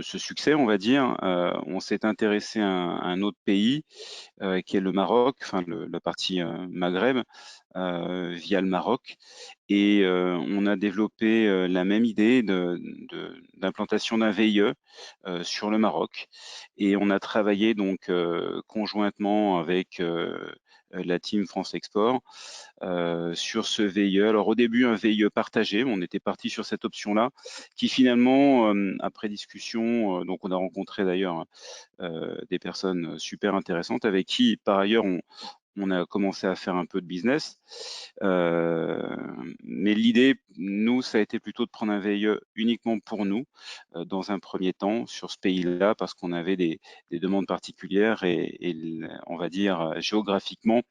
succès, on va dire, on s'est intéressé à un autre pays qui est le Maroc, la partie Maghreb, via le Maroc. Et on a développé la même idée d'implantation d'un VIE sur le Maroc. Et on a travaillé donc conjointement avec la Team France Export sur ce VIE. Alors au début, un VIE partagé, on était parti sur cette option-là, qui finalement, après discussion, donc on a rencontré d'ailleurs des personnes super intéressantes avec qui, par ailleurs, on a commencé à faire un peu de business. Mais l'idée, nous, ça a été plutôt de prendre un VIE uniquement pour nous, dans un premier temps, sur ce pays-là, parce qu'on avait des demandes particulières et on va dire géographiquement,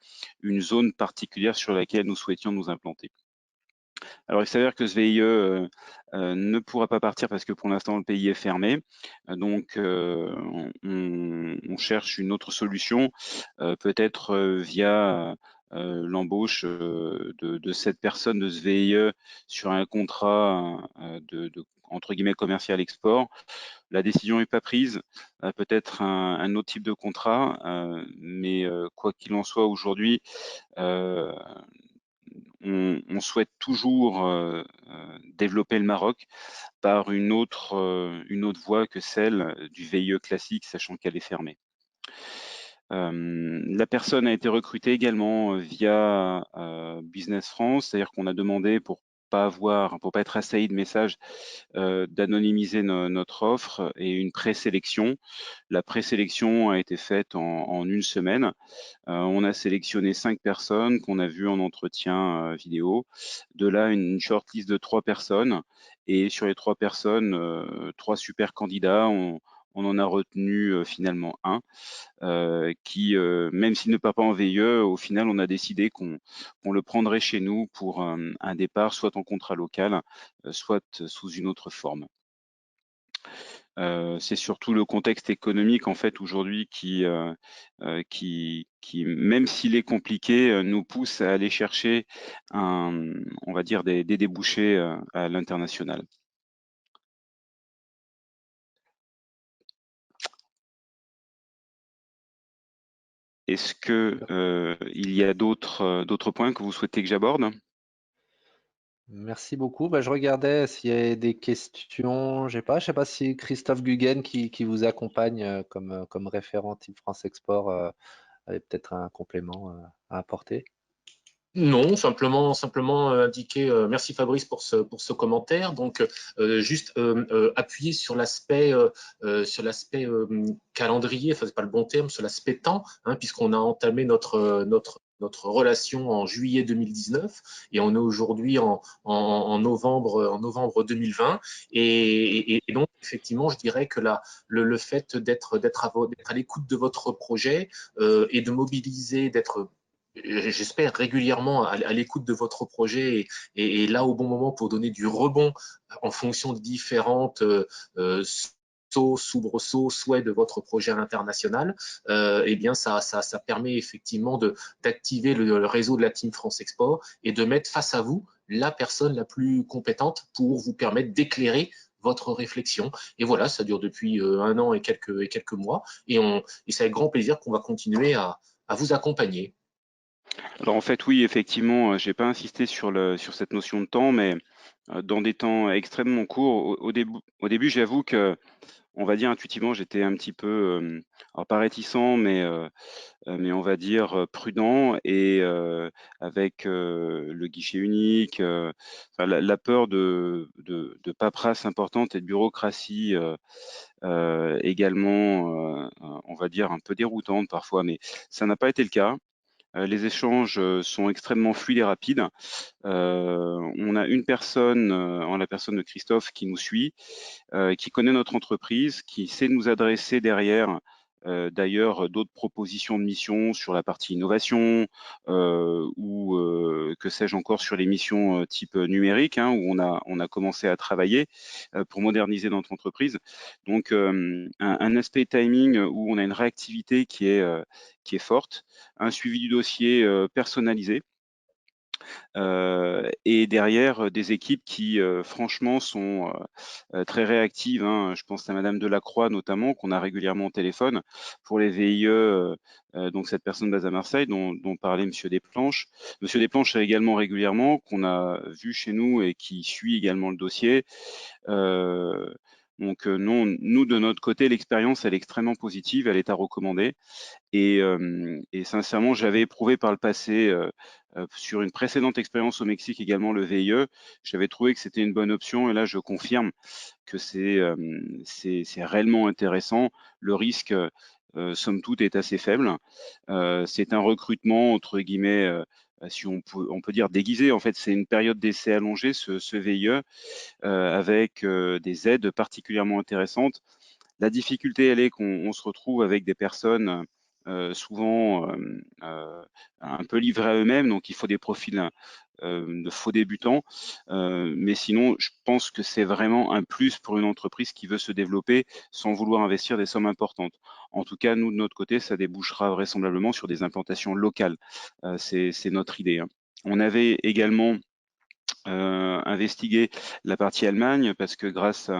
une zone particulière sur laquelle nous souhaitions nous implanter. Alors, il s'avère que ce VIE ne pourra pas partir parce que pour l'instant, le pays est fermé. Donc, on cherche une autre solution, peut-être via l'embauche de cette personne de ce VIE sur un contrat entre guillemets commercial export. La décision n'est pas prise, peut-être un autre type de contrat, mais quoi qu'il en soit, aujourd'hui, on souhaite toujours développer le Maroc par une autre voie que celle du VIE classique, sachant qu'elle est fermée. La personne a été recrutée également via Business France, c'est-à-dire qu'on a demandé pour pas être assailli de messages, d'anonymiser notre offre et une présélection. La présélection a été faite en une semaine. On a sélectionné 5 personnes qu'on a vues en entretien vidéo. De là, une shortlist de 3 personnes. Et sur les 3 personnes, 3 super candidats, on en a retenu finalement un qui, même s'il ne part pas en VIE, au final, on a décidé qu'on le prendrait chez nous pour un départ, soit en contrat local, soit sous une autre forme. C'est surtout le contexte économique en fait aujourd'hui qui, même s'il est compliqué, nous pousse à aller chercher on va dire des débouchés à l'international. Est-ce que il y a d'autres points que vous souhaitez que j'aborde? Merci beaucoup. Bah, je regardais s'il y avait des questions. Je sais pas si Christophe Guggen qui vous accompagne comme référent Team France Export avait peut-être un complément à apporter. Non, simplement indiquer, merci Fabrice pour ce commentaire. Donc, juste appuyer sur l'aspect calendrier, enfin c'est pas le bon terme, sur l'aspect temps, hein, puisqu'on a entamé notre relation en juillet 2019 et on est aujourd'hui en novembre 2020. Et donc, effectivement, je dirais que le fait d'être à l'écoute de votre projet et de mobiliser, d'être j'espère régulièrement à l'écoute de votre projet et là au bon moment pour donner du rebond en fonction de différentes soubresauts, souhaits de votre projet à l'international, eh bien ça permet effectivement d'activer le réseau de la Team France Export et de mettre face à vous la personne la plus compétente pour vous permettre d'éclairer votre réflexion. Et voilà, ça dure depuis 1 an et quelques mois et c'est avec grand plaisir qu'on va continuer à vous accompagner. Alors en fait, oui, effectivement, j'ai pas insisté sur cette notion de temps, mais dans des temps extrêmement courts, au début, j'avoue que, on va dire intuitivement, j'étais un petit peu, alors pas réticent, mais on va dire prudent et avec le guichet unique, enfin, la peur de paperasse importante et de bureaucratie également, on va dire un peu déroutante parfois, mais ça n'a pas été le cas. Les échanges sont extrêmement fluides et rapides. On a une personne, en la personne de Christophe, qui nous suit, qui connaît notre entreprise, qui sait nous adresser derrière d'ailleurs d'autres propositions de missions sur la partie innovation ou que sais-je encore sur les missions type numérique, hein, où on a commencé à travailler pour moderniser notre entreprise. Donc un aspect timing où on a une réactivité qui est forte, un suivi du dossier personnalisé. Et derrière des équipes qui franchement sont très réactives, hein. Je pense à Madame Delacroix notamment, qu'on a régulièrement au téléphone pour les VIE, donc cette personne basée à Marseille dont parlait Monsieur Desplanches. Monsieur Desplanches également régulièrement, qu'on a vu chez nous et qui suit également le dossier. Donc non, nous de notre côté, l'expérience elle est extrêmement positive, elle est à recommander. Et sincèrement, j'avais éprouvé par le passé, sur une précédente expérience au Mexique également, le VIE. J'avais trouvé que c'était une bonne option et là, je confirme que c'est réellement intéressant. Le risque, somme toute, est assez faible. C'est un recrutement, entre guillemets, si on peut dire déguisé. En fait, c'est une période d'essai allongée, ce VIE, avec des aides particulièrement intéressantes. La difficulté, elle est qu'on se retrouve avec des personnes souvent un peu livrés à eux-mêmes, donc il faut des profils de faux débutants. Mais sinon, je pense que c'est vraiment un plus pour une entreprise qui veut se développer sans vouloir investir des sommes importantes. En tout cas, nous, de notre côté, ça débouchera vraisemblablement sur des implantations locales. C'est notre idée, hein. On avait également investiguer la partie Allemagne parce que grâce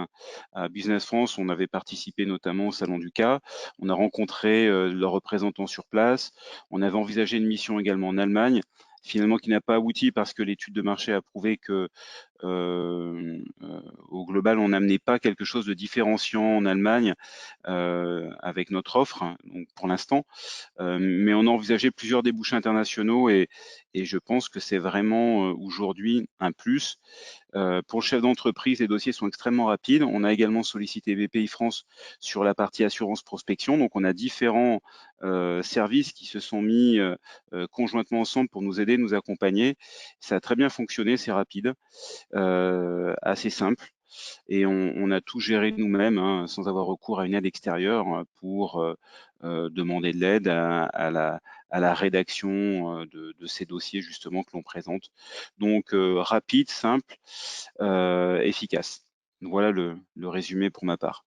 à Business France, on avait participé notamment au Salon du CA. On a rencontré leurs représentants sur place. On avait envisagé une mission également en Allemagne, finalement qui n'a pas abouti parce que l'étude de marché a prouvé que au global, on n'amenait pas quelque chose de différenciant en Allemagne avec notre offre, hein, donc pour l'instant. Mais on a envisagé plusieurs débouchés internationaux et je pense que c'est vraiment aujourd'hui un plus. Pour le chef d'entreprise, les dossiers sont extrêmement rapides. On a également sollicité BPI France sur la partie assurance prospection. Donc, on a différents services qui se sont mis conjointement ensemble pour nous aider, nous accompagner. Ça a très bien fonctionné, c'est rapide, assez simple. Et on a tout géré nous-mêmes, hein, sans avoir recours à une aide extérieure pour demander de l'aide à la rédaction de ces dossiers justement que l'on présente. Donc rapide, simple, efficace. Donc, voilà le résumé pour ma part.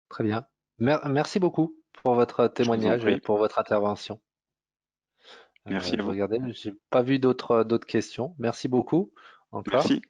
Très bien. Merci beaucoup pour votre témoignage et pour votre intervention. Merci à Je vous. regardais, mais j'ai pas vu d'autres questions. Merci beaucoup encore. Merci.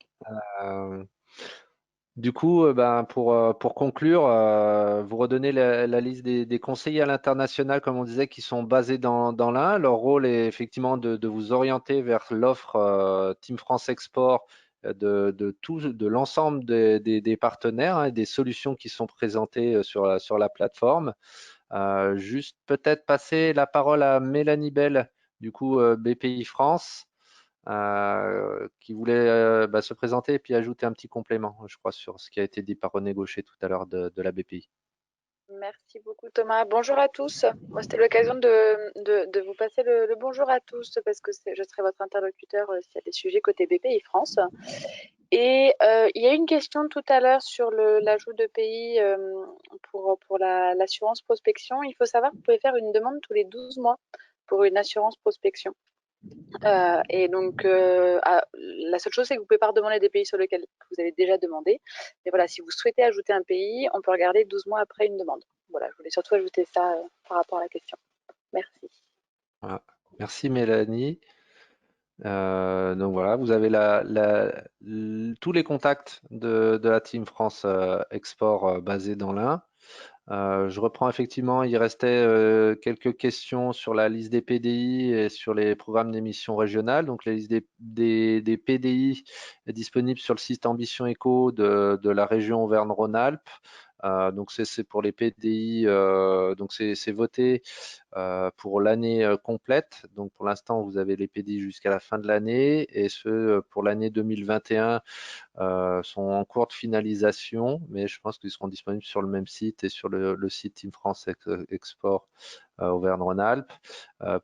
Du coup, pour conclure, vous redonnez la liste des conseillers à l'international, comme on disait, qui sont basés dans l'Ain. Leur rôle est effectivement de vous orienter vers l'offre Team France Export de l'ensemble des partenaires, hein, et des solutions qui sont présentées sur la plateforme. Juste peut-être passer la parole à Mélanie Bell, du coup BPI France, qui voulait se présenter et puis ajouter un petit complément, je crois, sur ce qui a été dit par René Gaucher tout à l'heure de la BPI. Merci beaucoup Thomas. Bonjour à tous. Moi, c'était l'occasion de vous passer le bonjour à tous parce que je serai votre interlocuteur s'il y a des sujets côté BPI France. Et il y a une question tout à l'heure sur l'ajout de pays pour l'assurance prospection. Il faut savoir que vous pouvez faire une demande tous les 12 mois pour une assurance prospection. Et donc, la seule chose, c'est que vous ne pouvez pas redemander des pays sur lesquels vous avez déjà demandé. Mais voilà, si vous souhaitez ajouter un pays, on peut regarder 12 mois après une demande. Voilà, je voulais surtout ajouter ça par rapport à la question. Merci. Voilà. Merci Mélanie. Donc voilà, vous avez tous les contacts de la Team France Export basés dans l'Ain. Je reprends effectivement, il restait quelques questions sur la liste des PDI et sur les programmes d'émissions régionales. Donc la liste des PDI est disponible sur le site Ambition Éco de la région Auvergne-Rhône-Alpes. Donc c'est pour les PDI, donc c'est voté pour l'année complète. Donc pour l'instant, vous avez les PDI jusqu'à la fin de l'année et ceux pour l'année 2021 sont en cours de finalisation, mais je pense qu'ils seront disponibles sur le même site et sur le site Team France Export Auvergne-Rhône-Alpes.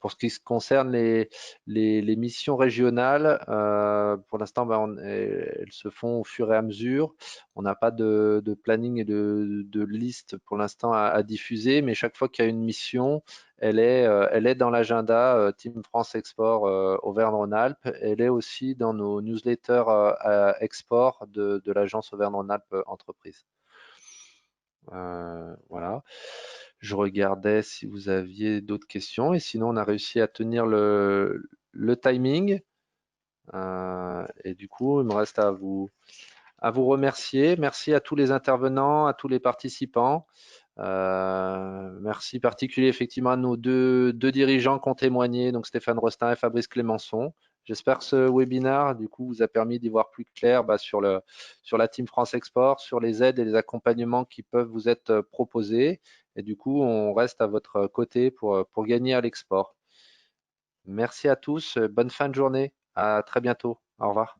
Pour ce qui concerne les missions régionales, pour l'instant, elles se font au fur et à mesure. On n'a pas de planning et de liste pour l'instant à diffuser, mais chaque fois qu'il y a une mission, elle est dans l'agenda Team France Export Auvergne-Rhône-Alpes. Elle est aussi dans nos newsletters export de l'agence Auvergne-Rhône-Alpes Entreprise. Voilà. Je regardais si vous aviez d'autres questions et sinon on a réussi à tenir le timing. Et du coup, il me reste à vous remercier. Merci à tous les intervenants, à tous les participants. Merci particulier effectivement à nos deux dirigeants qui ont témoigné, donc Stéphane Rostin et Fabrice Clémençon. J'espère que ce webinaire du coup vous a permis d'y voir plus clair sur la Team France Export, sur les aides et les accompagnements qui peuvent vous être proposés. Et du coup, on reste à votre côté pour gagner à l'export. Merci à tous, bonne fin de journée, à très bientôt, au revoir.